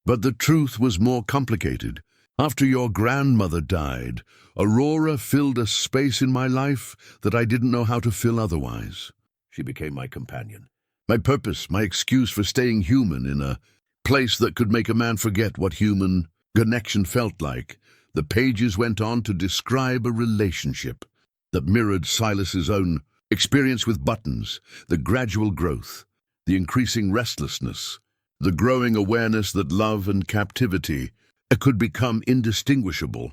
But the truth was more complicated. After your grandmother died, Aurora filled a space in my life that I didn't know how to fill otherwise. She became my companion, my purpose, my excuse for staying human in a place that could make a man forget what human connection felt like. The pages went on to describe a relationship that mirrored Silas's own experience with Buttons, the gradual growth, the increasing restlessness, the growing awareness that love and captivity could become indistinguishable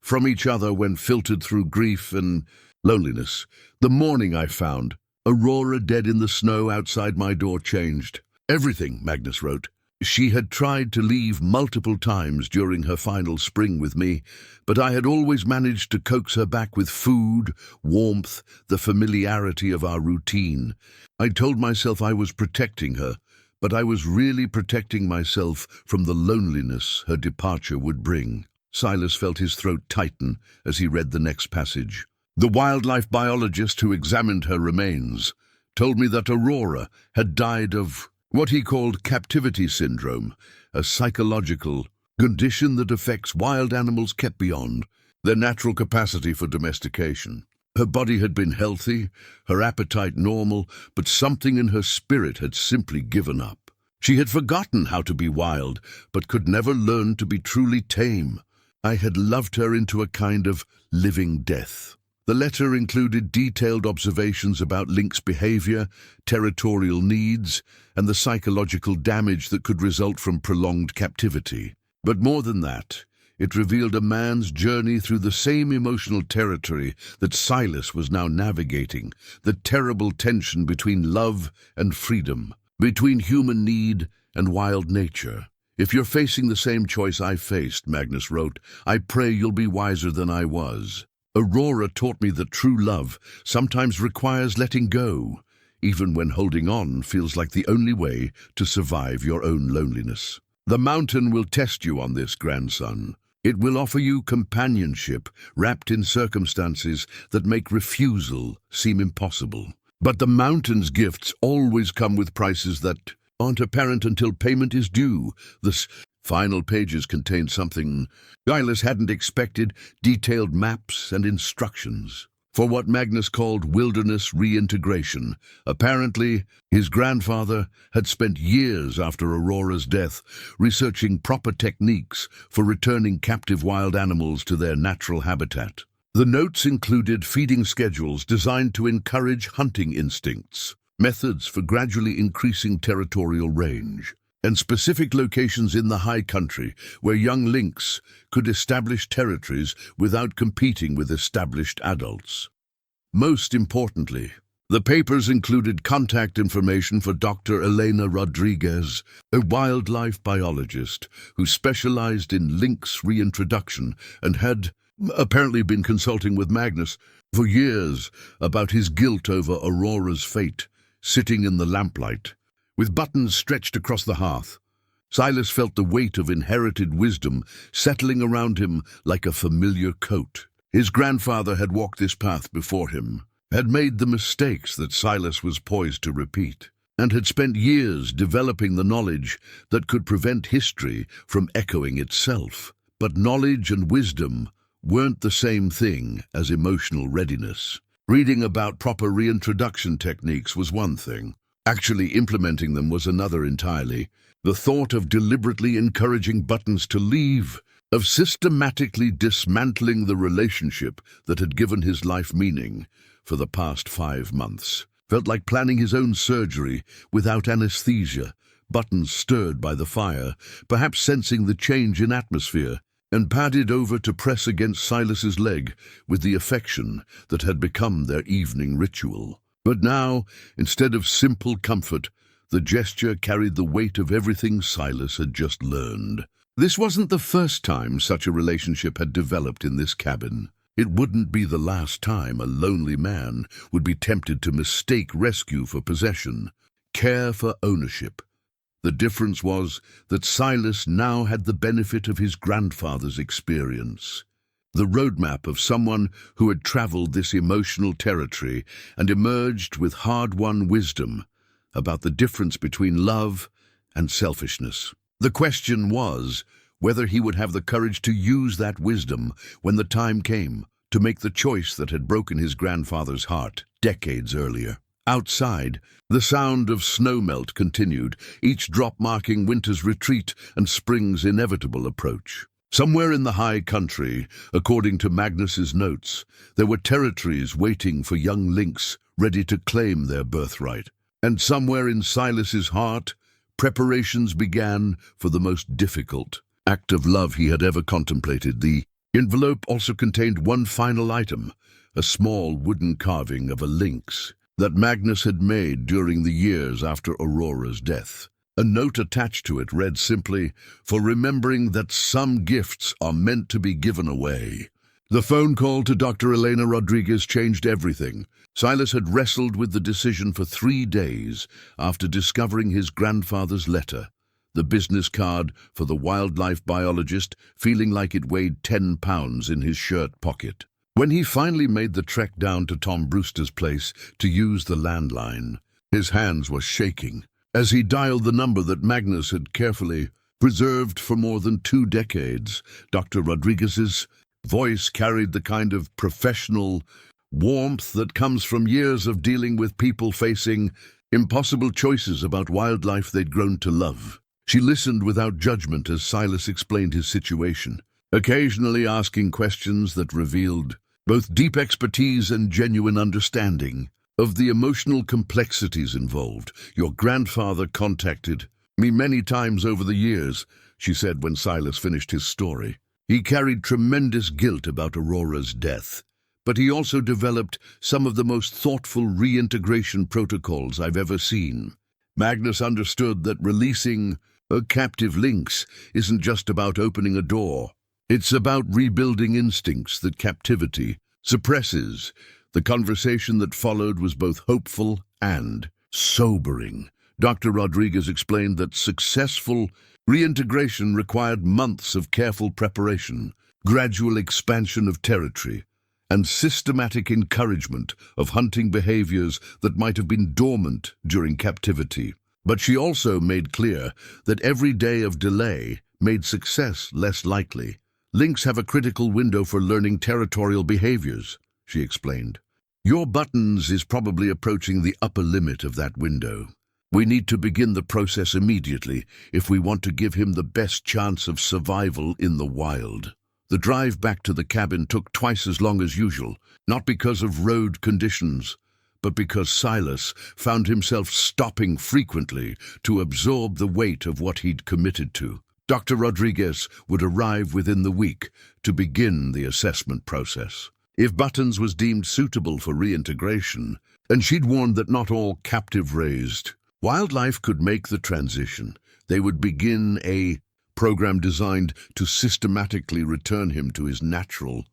from each other when filtered through grief and loneliness. The morning I found Aurora dead in the snow outside my door changed everything, Magnus wrote. She had tried to leave multiple times during her final spring with me, but I had always managed to coax her back with food, warmth, the familiarity of our routine. I told myself I was protecting her, but I was really protecting myself from the loneliness her departure would bring. Silas felt his throat tighten as he read the next passage. The wildlife biologist who examined her remains told me that Aurora had died of what he called captivity syndrome, a psychological condition that affects wild animals kept beyond their natural capacity for domestication. Her body had been healthy, her appetite normal, but something in her spirit had simply given up. She had forgotten how to be wild, but could never learn to be truly tame. I had loved her into a kind of living death. The letter included detailed observations about Link's behavior, territorial needs, and the psychological damage that could result from prolonged captivity. But more than that, it revealed a man's journey through the same emotional territory that Silas was now navigating, the terrible tension between love and freedom, between human need and wild nature. If you're facing the same choice I faced, Magnus wrote, I pray you'll be wiser than I was. Aurora taught me that true love sometimes requires letting go, even when holding on feels like the only way to survive your own loneliness. The mountain will test you on this, grandson. It will offer you companionship wrapped in circumstances that make refusal seem impossible. But the mountain's gifts always come with prices that aren't apparent until payment is due. The final pages contained something Silas hadn't expected: detailed maps and instructions for what Magnus called wilderness reintegration. Apparently, his grandfather had spent years after Aurora's death researching proper techniques for returning captive wild animals to their natural habitat. The notes included feeding schedules designed to encourage hunting instincts, methods for gradually increasing territorial range, and specific locations in the high country where young lynx could establish territories without competing with established adults. Most importantly, the papers included contact information for Dr. Elena Rodriguez, a wildlife biologist who specialized in lynx reintroduction and had apparently been consulting with Magnus for years about his guilt over Aurora's fate. Sitting in the lamplight, with Buttons stretched across the hearth, Silas felt the weight of inherited wisdom settling around him like a familiar coat. His grandfather had walked this path before him, had made the mistakes that Silas was poised to repeat, and had spent years developing the knowledge that could prevent history from echoing itself. But knowledge and wisdom weren't the same thing as emotional readiness. Reading about proper reintroduction techniques was one thing. Actually implementing them was another entirely. The thought of deliberately encouraging Buttons to leave, of systematically dismantling the relationship that had given his life meaning for the past 5 months, felt like planning his own surgery without anesthesia. Buttons stirred by the fire, perhaps sensing the change in atmosphere, and padded over to press against Silas's leg with the affection that had become their evening ritual. But now, instead of simple comfort, the gesture carried the weight of everything Silas had just learned. This wasn't the first time such a relationship had developed in this cabin. It wouldn't be the last time a lonely man would be tempted to mistake rescue for possession, care for ownership. The difference was that Silas now had the benefit of his grandfather's experience, the roadmap of someone who had traveled this emotional territory and emerged with hard-won wisdom about the difference between love and selfishness. The question was whether he would have the courage to use that wisdom when the time came to make the choice that had broken his grandfather's heart decades earlier. Outside, the sound of snowmelt continued, each drop marking winter's retreat and spring's inevitable approach. Somewhere in the high country, according to Magnus's notes, there were territories waiting for young lynx ready to claim their birthright. And somewhere in Silas's heart, preparations began for the most difficult act of love he had ever contemplated. The envelope also contained one final item, a small wooden carving of a lynx that Magnus had made during the years after Aurora's death. A note attached to it read simply, "For remembering that some gifts are meant to be given away." The phone call to Dr. Elena Rodriguez changed everything. Silas had wrestled with the decision for 3 days after discovering his grandfather's letter, the business card for the wildlife biologist feeling like it weighed 10 pounds in his shirt pocket. When he finally made the trek down to Tom Brewster's place to use the landline, his hands were shaking as he dialed the number that Magnus had carefully preserved for more than 2 decades. Dr. Rodriguez's voice carried the kind of professional warmth that comes from years of dealing with people facing impossible choices about wildlife they'd grown to love. She listened without judgment as Silas explained his situation, occasionally asking questions that revealed both deep expertise and genuine understanding of the emotional complexities involved. "Your grandfather contacted me many times over the years," she said when Silas finished his story. "He carried tremendous guilt about Aurora's death, but he also developed some of the most thoughtful reintegration protocols I've ever seen." Magnus understood that releasing a captive lynx isn't just about opening a door. It's about rebuilding instincts that captivity suppresses. The conversation that followed was both hopeful and sobering. Dr. Rodriguez explained that successful reintegration required months of careful preparation, gradual expansion of territory, and systematic encouragement of hunting behaviors that might have been dormant during captivity. But she also made clear that every day of delay made success less likely. "Lynx have a critical window for learning territorial behaviors," she explained. "Your Buttons is probably approaching the upper limit of that window. We need to begin the process immediately if we want to give him the best chance of survival in the wild." The drive back to the cabin took twice as long as usual, not because of road conditions, but because Silas found himself stopping frequently to absorb the weight of what he'd committed to. Dr. Rodriguez would arrive within the week to begin the assessment process. If Buttons was deemed suitable for reintegration, and she'd warned that not all captive-raised wildlife could make the transition, they would begin a program designed to systematically return him to his natural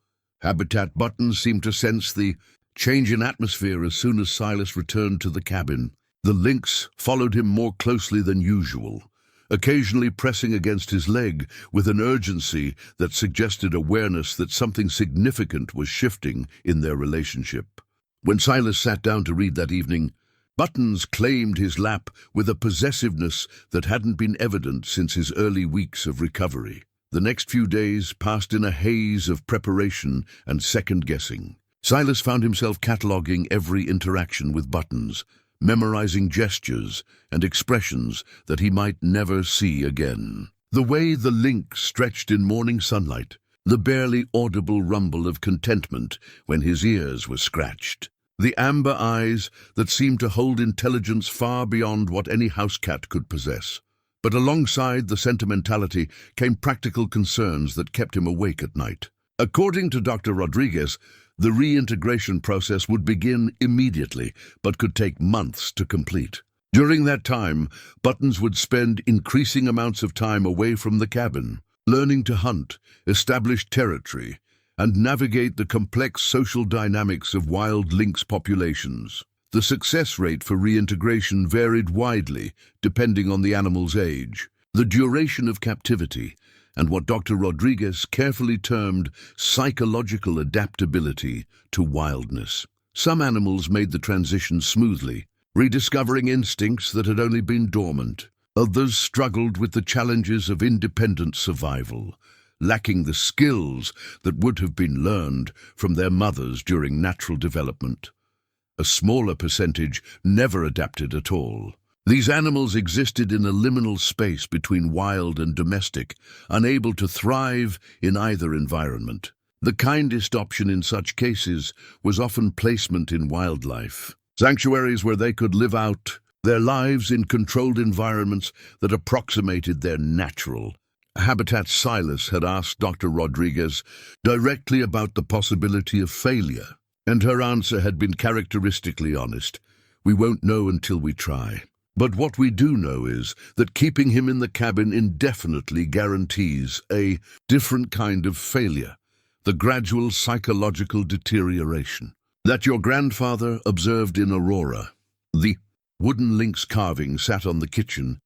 habitat. Buttons seemed to sense the change in atmosphere as soon as Silas returned to the cabin. The lynx followed him more closely than usual, occasionally pressing against his leg with an urgency that suggested awareness that something significant was shifting in their relationship. When Silas sat down to read that evening, Buttons claimed his lap with a possessiveness that hadn't been evident since his early weeks of recovery. The next few days passed in a haze of preparation and second-guessing. Silas found himself cataloging every interaction with Buttons, memorizing gestures and expressions that he might never see again. The way the lynx stretched in morning sunlight, the barely audible rumble of contentment when his ears were scratched, the amber eyes that seemed to hold intelligence far beyond what any house cat could possess. But alongside the sentimentality came practical concerns that kept him awake at night. According to Dr. Rodriguez, the reintegration process would begin immediately, but could take months to complete. During that time, Buttons would spend increasing amounts of time away from the cabin, learning to hunt, establish territory, and navigate the complex social dynamics of wild lynx populations. The success rate for reintegration varied widely, depending on the animal's age, the duration of captivity, and what Dr. Rodriguez carefully termed psychological adaptability to wildness. Some animals made the transition smoothly, rediscovering instincts that had only been dormant. Others struggled with the challenges of independent survival, lacking the skills that would have been learned from their mothers during natural development. A smaller percentage never adapted at all. These animals existed in a liminal space between wild and domestic, unable to thrive in either environment. The kindest option in such cases was often placement in wildlife, sanctuaries where they could live out their lives in controlled environments that approximated their natural habitat. Silas had asked Dr. Rodriguez directly about the possibility of failure, and her answer had been characteristically honest. We won't know until we try. But what we do know is that keeping him in the cabin indefinitely guarantees a different kind of failure, the gradual psychological deterioration that your grandfather observed in Aurora. The wooden lynx carving sat on the kitchen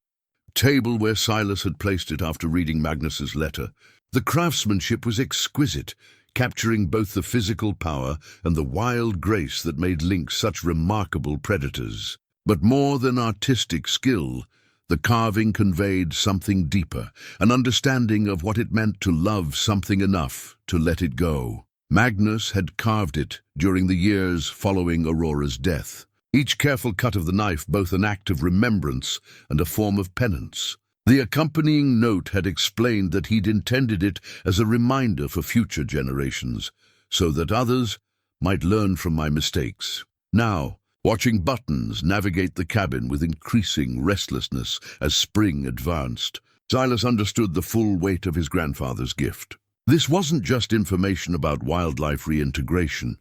table where Silas had placed it after reading Magnus's letter. The craftsmanship was exquisite, capturing both the physical power and the wild grace that made lynx such remarkable predators. But more than artistic skill, the carving conveyed something deeper, an understanding of what it meant to love something enough to let it go. Magnus had carved it during the years following Aurora's death. Each careful cut of the knife both an act of remembrance and a form of penance. The accompanying note had explained that he'd intended it as a reminder for future generations, so that others might learn from my mistakes. Now, watching Buttons navigate the cabin with increasing restlessness as spring advanced, Silas understood the full weight of his grandfather's gift. This wasn't just information about wildlife reintegration.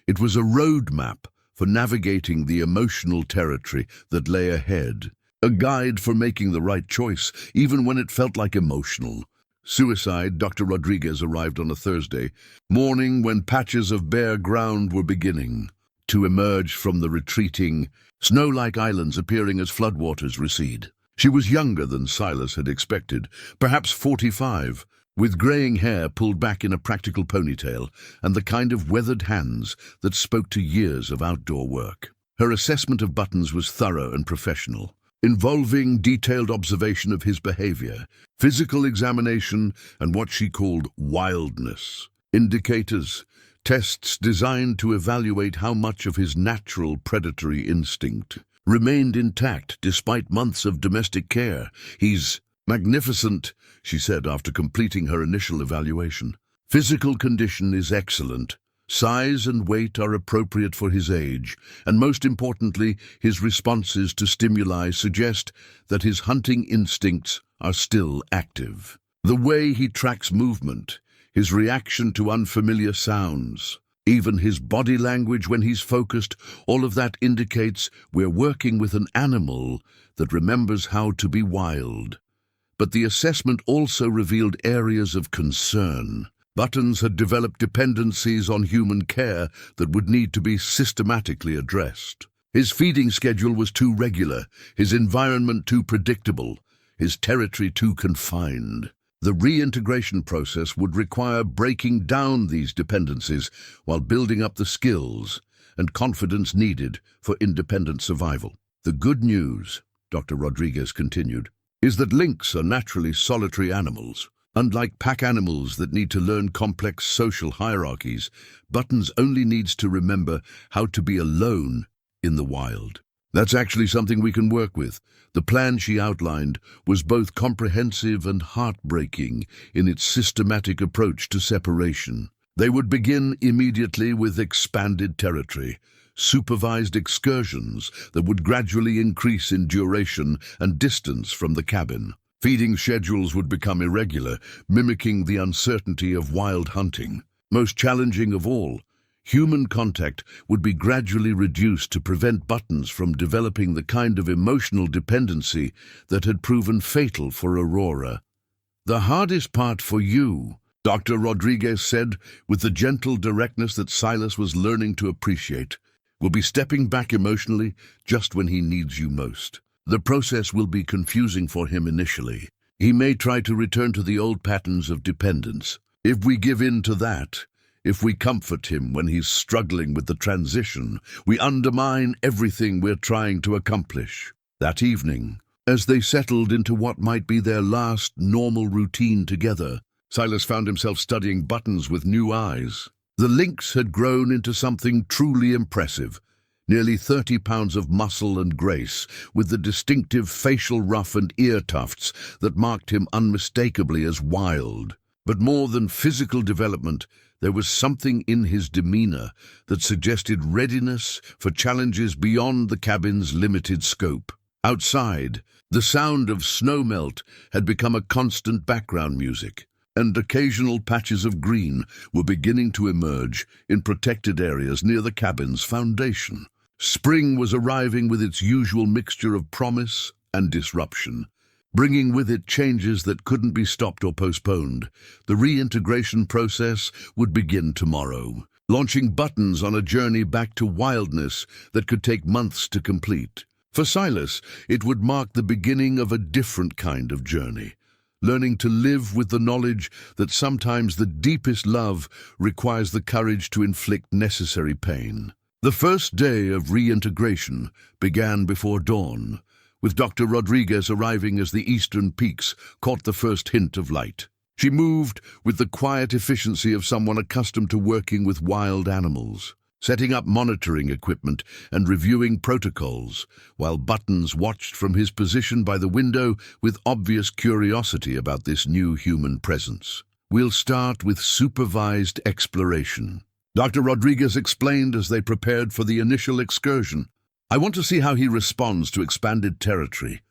It was a roadmap for navigating the emotional territory that lay ahead, a guide for making the right choice, even when it felt like emotional. Suicide. Dr. Rodriguez arrived on a Thursday morning when patches of bare ground were beginning to emerge from the retreating, snow-like islands appearing as floodwaters recede. She was younger than Silas had expected, perhaps 45, with graying hair pulled back in a practical ponytail and the kind of weathered hands that spoke to years of outdoor work. Her assessment of Buttons was thorough and professional, involving detailed observation of his behavior, physical examination, and what she called wildness indicators, tests designed to evaluate how much of his natural predatory instinct remained intact despite months of domestic care. He's magnificent, she said after completing her initial evaluation. Physical condition is excellent. Size and weight are appropriate for his age, and most importantly, his responses to stimuli suggest that his hunting instincts are still active. The way he tracks movement, his reaction to unfamiliar sounds, even his body language when he's focused, all of that indicates we're working with an animal that remembers how to be wild. But the assessment also revealed areas of concern. Buttons had developed dependencies on human care that would need to be systematically addressed. His feeding schedule was too regular, his environment too predictable, his territory too confined. The reintegration process would require breaking down these dependencies while building up the skills and confidence needed for independent survival. The good news, Dr. Rodriguez continued, is that lynx are naturally solitary animals. Unlike pack animals that need to learn complex social hierarchies, Buttons only needs to remember how to be alone in the wild. That's actually something we can work with. The plan she outlined was both comprehensive and heartbreaking in its systematic approach to separation. They would begin immediately with expanded territory, supervised excursions that would gradually increase in duration and distance from the cabin. Feeding schedules would become irregular, mimicking the uncertainty of wild hunting. Most challenging of all, human contact would be gradually reduced to prevent Buttons from developing the kind of emotional dependency that had proven fatal for Aurora. The hardest part for you, Dr. Rodriguez said, with the gentle directness that Silas was learning to appreciate, will be stepping back emotionally just when he needs you most. The process will be confusing for him initially. He may try to return to the old patterns of dependence. If we give in to that, if we comfort him when he's struggling with the transition, we undermine everything we're trying to accomplish. That evening, as they settled into what might be their last normal routine together, Silas found himself studying Buttons with new eyes. The lynx had grown into something truly impressive, nearly 30 pounds of muscle and grace, with the distinctive facial ruff and ear tufts that marked him unmistakably as wild. But more than physical development, there was something in his demeanor that suggested readiness for challenges beyond the cabin's limited scope. Outside, the sound of snowmelt had become a constant background music, and occasional patches of green were beginning to emerge in protected areas near the cabin's foundation. Spring was arriving with its usual mixture of promise and disruption, bringing with it changes that couldn't be stopped or postponed. The reintegration process would begin tomorrow, launching Buttons on a journey back to wildness that could take months to complete. For Silas, it would mark the beginning of a different kind of journey, learning to live with the knowledge that sometimes the deepest love requires the courage to inflict necessary pain. The first day of reintegration began before dawn, with Dr. Rodriguez arriving as the eastern peaks caught the first hint of light. She moved with the quiet efficiency of someone accustomed to working with wild animals, setting up monitoring equipment and reviewing protocols, while Buttons watched from his position by the window with obvious curiosity about this new human presence. "We'll start with supervised exploration," Dr. Rodriguez explained as they prepared for the initial excursion. "I want to see how he responds to expanded territory,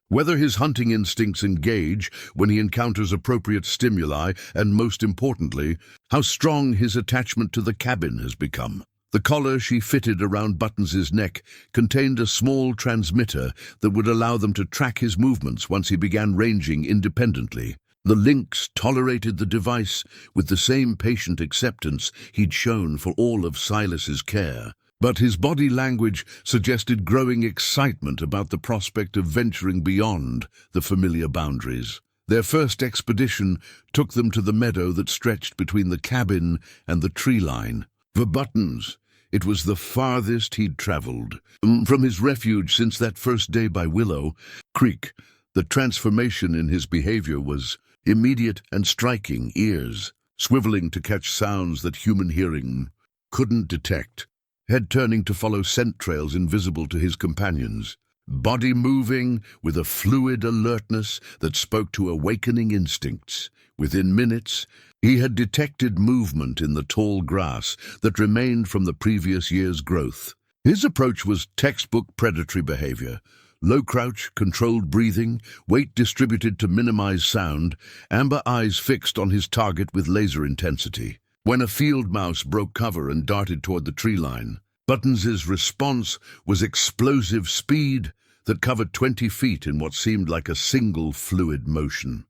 whether his hunting instincts engage when he encounters appropriate stimuli, and most importantly, how strong his attachment to the cabin has become." The collar she fitted around Buttons's neck contained a small transmitter that would allow them to track his movements once he began ranging independently. The lynx tolerated the device with the same patient acceptance he'd shown for all of Silas's care, but his body language suggested growing excitement about the prospect of venturing beyond the familiar boundaries. Their first expedition took them to the meadow that stretched between the cabin and the tree line. For Buttons, it was the farthest he'd traveled from his refuge since that first day by Willow Creek. The transformation in his behavior was immediate and striking, ears swiveling to catch sounds that human hearing couldn't detect, head turning to follow scent trails invisible to his companions, body moving with a fluid alertness that spoke to awakening instincts. Within minutes, he had detected movement in the tall grass that remained from the previous year's growth. His approach was textbook predatory behavior: low crouch, controlled breathing, weight distributed to minimize sound, amber eyes fixed on his target with laser intensity. When a field mouse broke cover and darted toward the tree line, Buttons's response was explosive speed that covered 20 feet in what seemed like a single fluid motion.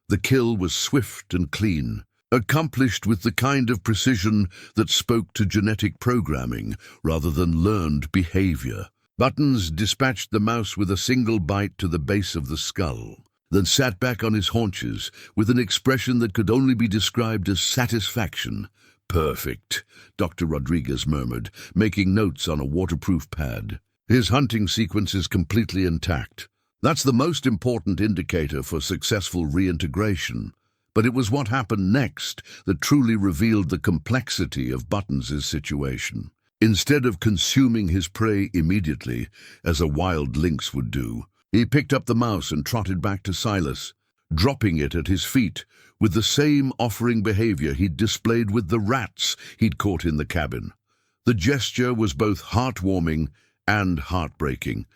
The kill was swift and clean, accomplished with the kind of precision that spoke to genetic programming rather than learned behavior. Buttons dispatched the mouse with a single bite to the base of the skull, then sat back on his haunches with an expression that could only be described as satisfaction. "Perfect," Dr. Rodriguez murmured, making notes on a waterproof pad. "His hunting sequence is completely intact. That's the most important indicator for successful reintegration." But it was what happened next that truly revealed the complexity of Buttons's situation. Instead of consuming his prey immediately, as a wild lynx would do, he picked up the mouse and trotted back to Silas, dropping it at his feet with the same offering behavior he'd displayed with the rats he'd caught in the cabin. The gesture was both heartwarming and heartbreaking,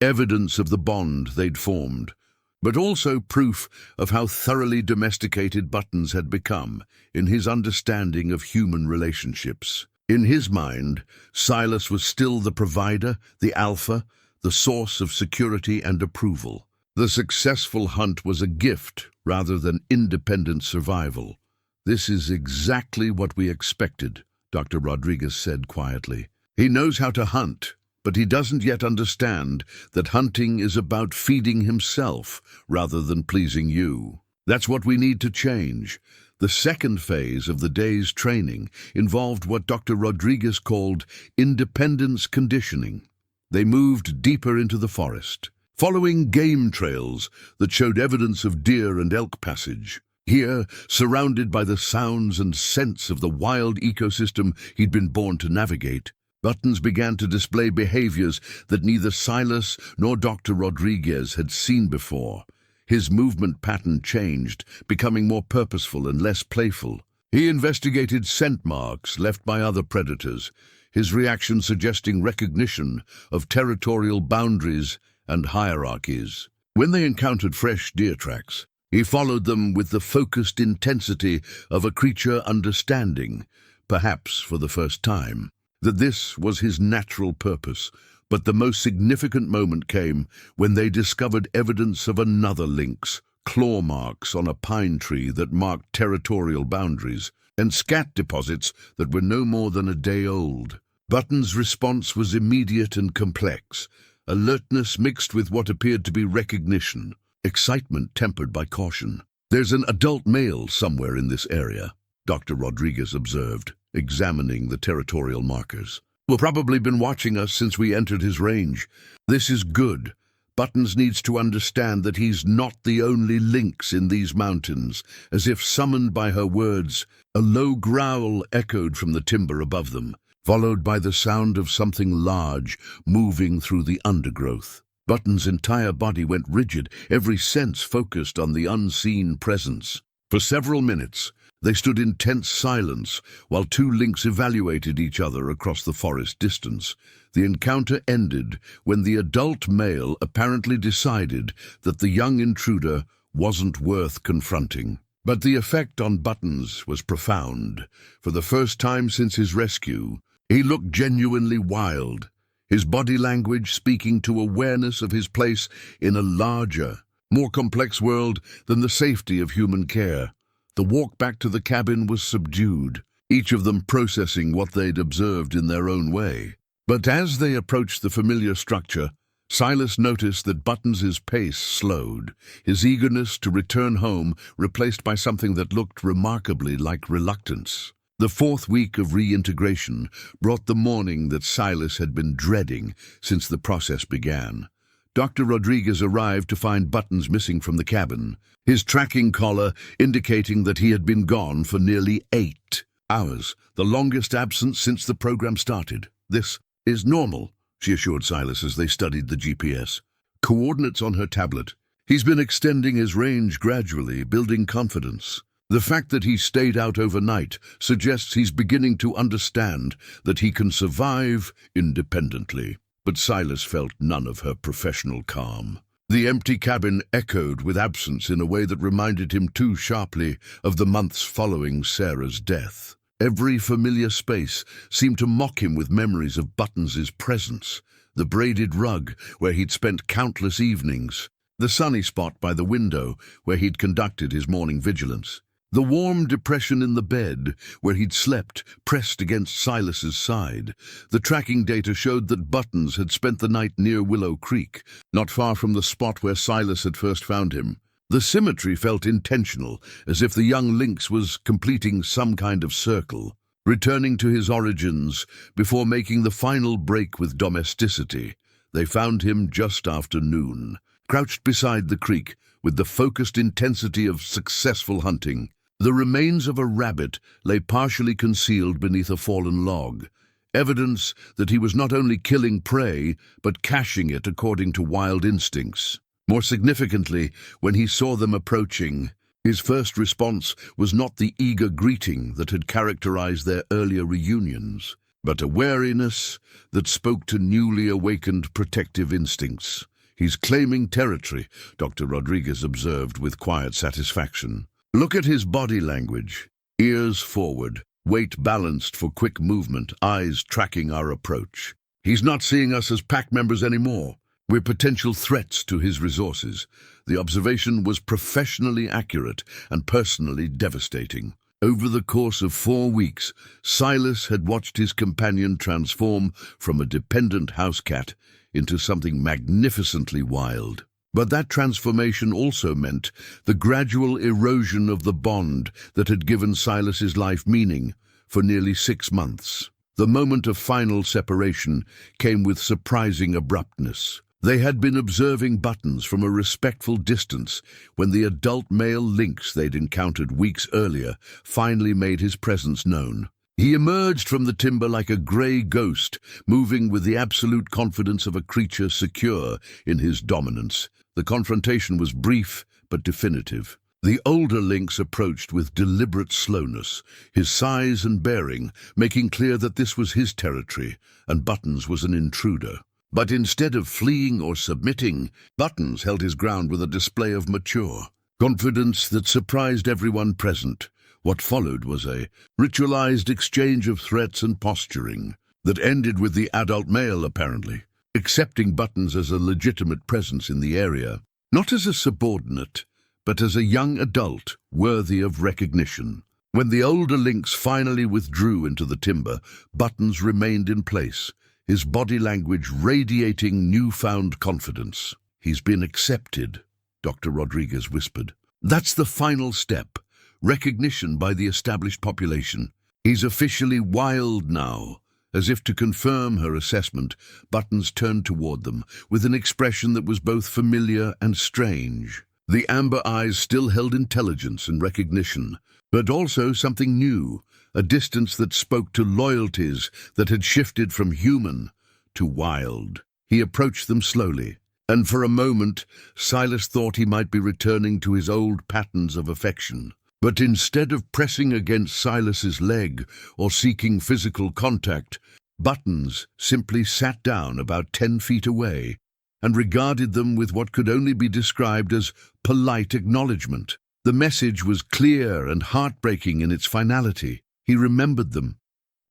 evidence of the bond they'd formed, but also proof of how thoroughly domesticated Buttons had become in his understanding of human relationships. In his mind, Silas was still the provider, the alpha, the source of security and approval. The successful hunt was a gift rather than independent survival. "This is exactly what we expected," Dr. Rodriguez said quietly. "He knows how to hunt, but he doesn't yet understand that hunting is about feeding himself rather than pleasing you. That's what we need to change." The second phase of the day's training involved what Dr. Rodriguez called independence conditioning. They moved deeper into the forest, following game trails that showed evidence of deer and elk passage. Here, surrounded by the sounds and scents of the wild ecosystem he'd been born to navigate, Buttons began to display behaviors that neither Silas nor Dr. Rodriguez had seen before. His movement pattern changed, becoming more purposeful and less playful. He investigated scent marks left by other predators, his reaction suggesting recognition of territorial boundaries and hierarchies. When they encountered fresh deer tracks, he followed them with the focused intensity of a creature understanding, perhaps for the first time, that this was his natural purpose. But the most significant moment came when they discovered evidence of another lynx, claw marks on a pine tree that marked territorial boundaries, and scat deposits that were no more than a day old. Button's response was immediate and complex, alertness mixed with what appeared to be recognition, excitement tempered by caution. "There's an adult male somewhere in this area," Dr. Rodriguez observed, examining the territorial markers. "Will probably been watching us since we entered his range. This is good. Buttons needs to understand that he's not the only lynx in these mountains." As if summoned by her words, a low growl echoed from the timber above them, followed by the sound of something large moving through the undergrowth. Button's entire body went rigid, every sense focused on the unseen presence. For several minutes, they stood in tense silence while two lynx evaluated each other across the forest distance. The encounter ended when the adult male apparently decided that the young intruder wasn't worth confronting. But the effect on Buttons was profound. For the first time since his rescue, he looked genuinely wild, his body language speaking to awareness of his place in a larger, more complex world than the safety of human care. The walk back to the cabin was subdued, each of them processing what they'd observed in their own way. But as they approached the familiar structure, Silas noticed that Buttons' pace slowed, his eagerness to return home replaced by something that looked remarkably like reluctance. The fourth week of reintegration brought the morning that Silas had been dreading since the process began. Dr. Rodriguez arrived to find Buttons missing from the cabin, his tracking collar indicating that he had been gone for nearly 8 hours, the longest absence since the program started. "This is normal," she assured Silas as they studied the GPS. Coordinates on her tablet. "He's been extending his range gradually, building confidence. The fact that he stayed out overnight suggests he's beginning to understand that he can survive independently." But Silas felt none of her professional calm. The empty cabin echoed with absence in a way that reminded him too sharply of the months following Sarah's death. Every familiar space seemed to mock him with memories of Buttons' presence, the braided rug where he'd spent countless evenings, the sunny spot by the window where he'd conducted his morning vigilance, the warm depression in the bed where he'd slept pressed against Silas's side. The tracking data showed that Buttons had spent the night near Willow Creek, not far from the spot where Silas had first found him. The symmetry felt intentional, as if the young lynx was completing some kind of circle, returning to his origins before making the final break with domesticity. They found him just after noon, crouched beside the creek with the focused intensity of successful hunting. The remains of a rabbit lay partially concealed beneath a fallen log, evidence that he was not only killing prey, but caching it according to wild instincts. More significantly, when he saw them approaching, his first response was not the eager greeting that had characterized their earlier reunions, but a wariness that spoke to newly awakened protective instincts. "He's claiming territory," Dr. Rodriguez observed with quiet satisfaction. "Look at his body language. Ears forward, weight balanced for quick movement, eyes tracking our approach. He's not seeing us as pack members anymore. We're potential threats to his resources." The observation was professionally accurate and personally devastating. Over the course of 4 weeks, Silas had watched his companion transform from a dependent house cat into something magnificently wild. But that transformation also meant the gradual erosion of the bond that had given Silas's life meaning for nearly 6 months. The moment of final separation came with surprising abruptness. They had been observing Buttons from a respectful distance when the adult male lynx they'd encountered weeks earlier finally made his presence known. He emerged from the timber like a grey ghost, moving with the absolute confidence of a creature secure in his dominance. The confrontation was brief but definitive. The older lynx approached with deliberate slowness, his size and bearing making clear that this was his territory and Buttons was an intruder. But instead of fleeing or submitting, Buttons held his ground with a display of mature confidence that surprised everyone present. What followed was a ritualized exchange of threats and posturing that ended with the adult male apparently accepting Buttons as a legitimate presence in the area, not as a subordinate, but as a young adult worthy of recognition. When the older lynx finally withdrew into the timber, Buttons remained in place, his body language radiating newfound confidence. "He's been accepted," Dr. Rodriguez whispered. "That's the final step. Recognition by the established population. He's officially wild now." As if to confirm her assessment, Buttons turned toward them with an expression that was both familiar and strange. The amber eyes still held intelligence and recognition, but also something new, a distance that spoke to loyalties that had shifted from human to wild. He approached them slowly, and for a moment Silas thought he might be returning to his old patterns of affection. But instead of pressing against Silas's leg or seeking physical contact, Buttons simply sat down about 10 feet away and regarded them with what could only be described as polite acknowledgement. The message was clear and heartbreaking in its finality. He remembered them,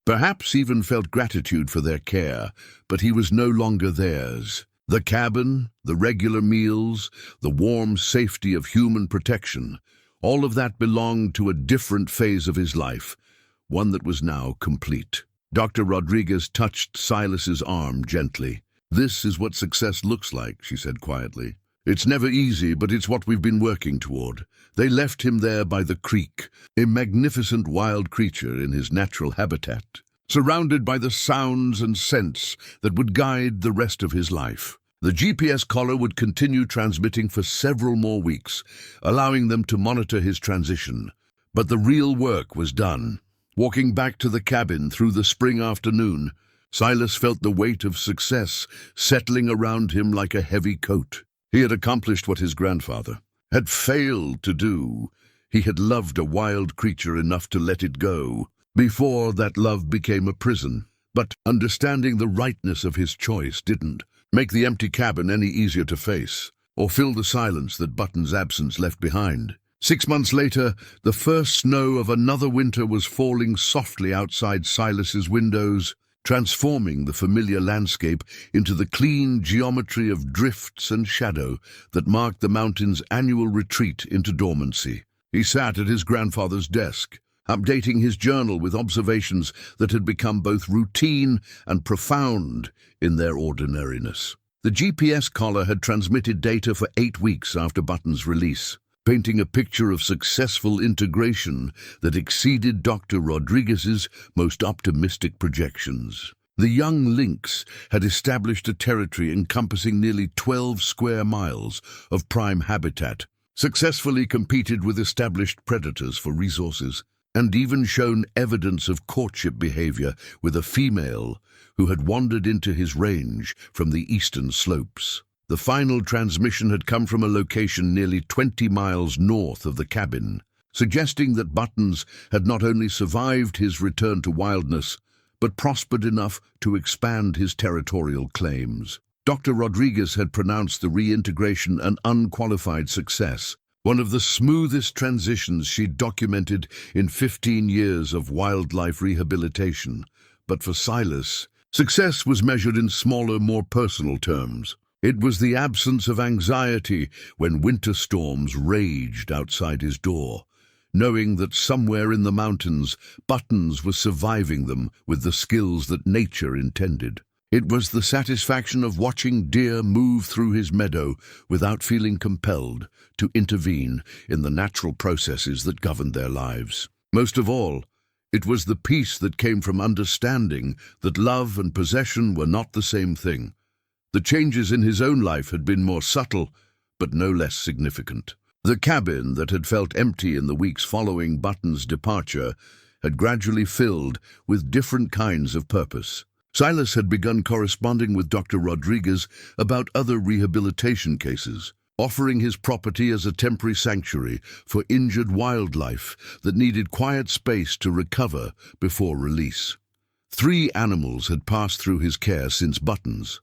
perhaps even felt gratitude for their care, but he was no longer theirs. The cabin, the regular meals, the warm safety of human protection, all of that belonged to a different phase of his life, one that was now complete. Dr. Rodriguez touched Silas's arm gently. "This is what success looks like," she said quietly. "It's never easy, but it's what we've been working toward." They left him there by the creek, a magnificent wild creature in his natural habitat, surrounded by the sounds and scents that would guide the rest of his life. The GPS collar would continue transmitting for several more weeks, allowing them to monitor his transition. But the real work was done. Walking back to the cabin through the spring afternoon, Silas felt the weight of success settling around him like a heavy coat. He had accomplished what his grandfather had failed to do. He had loved a wild creature enough to let it go, before that love became a prison. But understanding the rightness of his choice didn't make the empty cabin any easier to face, or fill the silence that Buttons' absence left behind. 6 months later, the first snow of another winter was falling softly outside Silas's windows, transforming the familiar landscape into the clean geometry of drifts and shadow that marked the mountain's annual retreat into dormancy. He sat at his grandfather's desk, updating his journal with observations that had become both routine and profound in their ordinariness. The GPS collar had transmitted data for 8 weeks after Buttons' release, painting a picture of successful integration that exceeded Dr. Rodriguez's most optimistic projections. The young lynx had established a territory encompassing nearly 12 square miles of prime habitat, successfully competed with established predators for resources, and even shown evidence of courtship behavior with a female who had wandered into his range from the eastern slopes. The final transmission had come from a location nearly 20 miles north of the cabin, suggesting that Buttons had not only survived his return to wildness, but prospered enough to expand his territorial claims. Dr. Rodriguez had pronounced the reintegration an unqualified success, one of the smoothest transitions she'd documented in 15 years of wildlife rehabilitation. But for Silas, success was measured in smaller, more personal terms. It was the absence of anxiety when winter storms raged outside his door, knowing that somewhere in the mountains, Buttons was surviving them with the skills that nature intended. It was the satisfaction of watching deer move through his meadow without feeling compelled to intervene in the natural processes that governed their lives. Most of all, it was the peace that came from understanding that love and possession were not the same thing. The changes in his own life had been more subtle, but no less significant. The cabin that had felt empty in the weeks following Buttons' departure had gradually filled with different kinds of purpose. Silas had begun corresponding with Dr. Rodriguez about other rehabilitation cases, offering his property as a temporary sanctuary for injured wildlife that needed quiet space to recover before release. 3 animals had passed through his care since Buttons: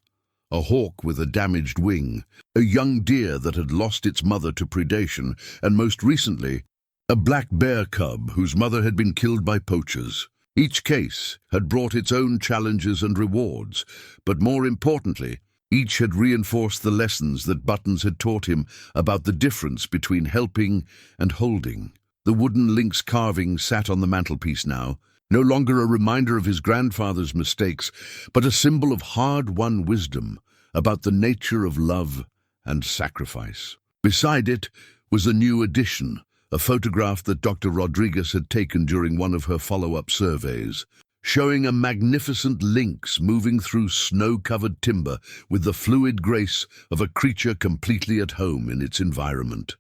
a hawk with a damaged wing, a young deer that had lost its mother to predation, and most recently, a black bear cub whose mother had been killed by poachers. Each case had brought its own challenges and rewards, but more importantly, each had reinforced the lessons that Buttons had taught him about the difference between helping and holding. The wooden lynx carving sat on the mantelpiece now, no longer a reminder of his grandfather's mistakes, but a symbol of hard-won wisdom about the nature of love and sacrifice. Beside it was a new addition, a photograph that Dr. Rodriguez had taken during one of her follow-up surveys, showing a magnificent lynx moving through snow-covered timber with the fluid grace of a creature completely at home in its environment.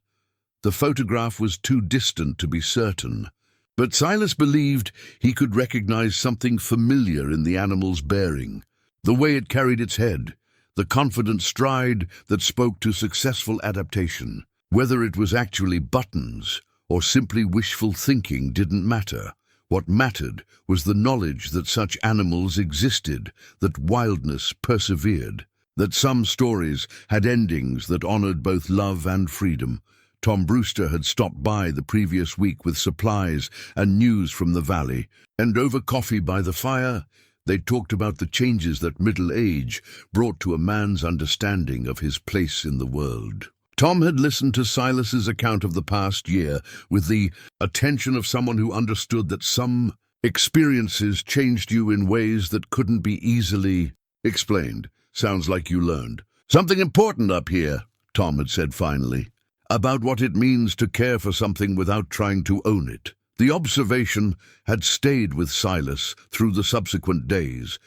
The photograph was too distant to be certain, but Silas believed he could recognize something familiar in the animal's bearing, the way it carried its head, the confident stride that spoke to successful adaptation. Whether it was actually Buttons or simply wishful thinking didn't matter. What mattered was the knowledge that such animals existed, that wildness persevered, that some stories had endings that honored both love and freedom. Tom Brewster had stopped by the previous week with supplies and news from the valley, and over coffee by the fire, they talked about the changes that middle age brought to a man's understanding of his place in the world. Tom had listened to Silas's account of the past year with the attention of someone who understood that some experiences changed you in ways that couldn't be easily explained. Sounds like you learned something important up here, Tom had said finally, about what it means to care for something without trying to own it. The observation had stayed with Silas through the subsequent days,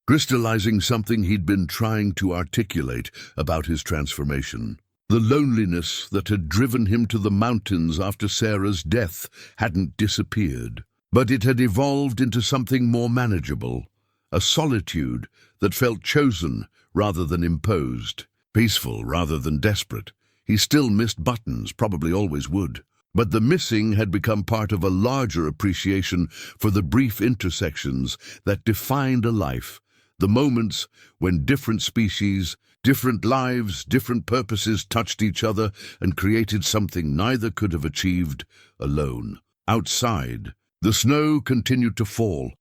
crystallizing something he'd been trying to articulate about his transformation. The loneliness that had driven him to the mountains after Sarah's death hadn't disappeared, but it had evolved into something more manageable, a solitude that felt chosen rather than imposed, peaceful rather than desperate. He still missed Buttons, probably always would, but the missing had become part of a larger appreciation for the brief intersections that defined a life, the moments when different species, different lives, different purposes touched each other and created something neither could have achieved alone. Outside, the snow continued to fall,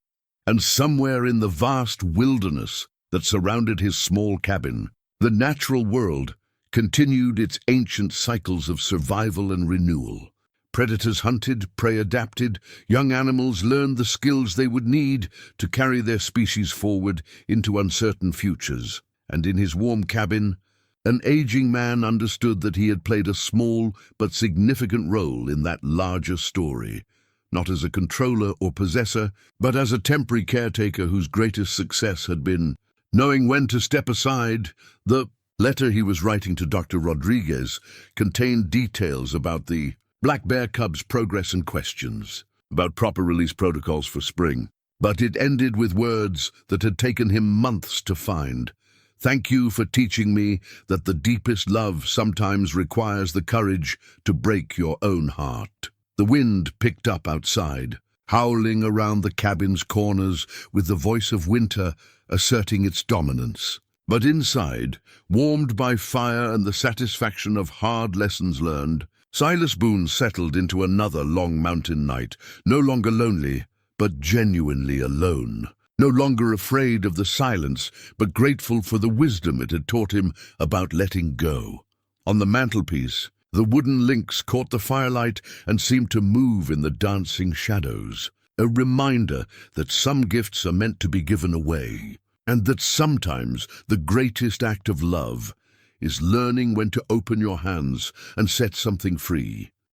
and somewhere in the vast wilderness that surrounded his small cabin, the natural world continued its ancient cycles of survival and renewal. Predators hunted, prey adapted, young animals learned the skills they would need to carry their species forward into uncertain futures. And in his warm cabin, an aging man understood that he had played a small but significant role in that larger story, not as a controller or possessor, but as a temporary caretaker whose greatest success had been knowing when to step aside. The letter he was writing to Dr. Rodriguez contained details about the black bear cub's progress and questions about proper release protocols for spring, but it ended with words that had taken him months to find. Thank you for teaching me that the deepest love sometimes requires the courage to break your own heart. The wind picked up outside, howling around the cabin's corners with the voice of winter asserting its dominance. But inside, warmed by fire and the satisfaction of hard lessons learned, Silas Boone settled into another long mountain night, no longer lonely, but genuinely alone. No longer afraid of the silence, but grateful for the wisdom it had taught him about letting go. On the mantelpiece, the wooden lynx caught the firelight and seemed to move in the dancing shadows, a reminder that some gifts are meant to be given away, and that sometimes the greatest act of love is learning when to open your hands and set something free.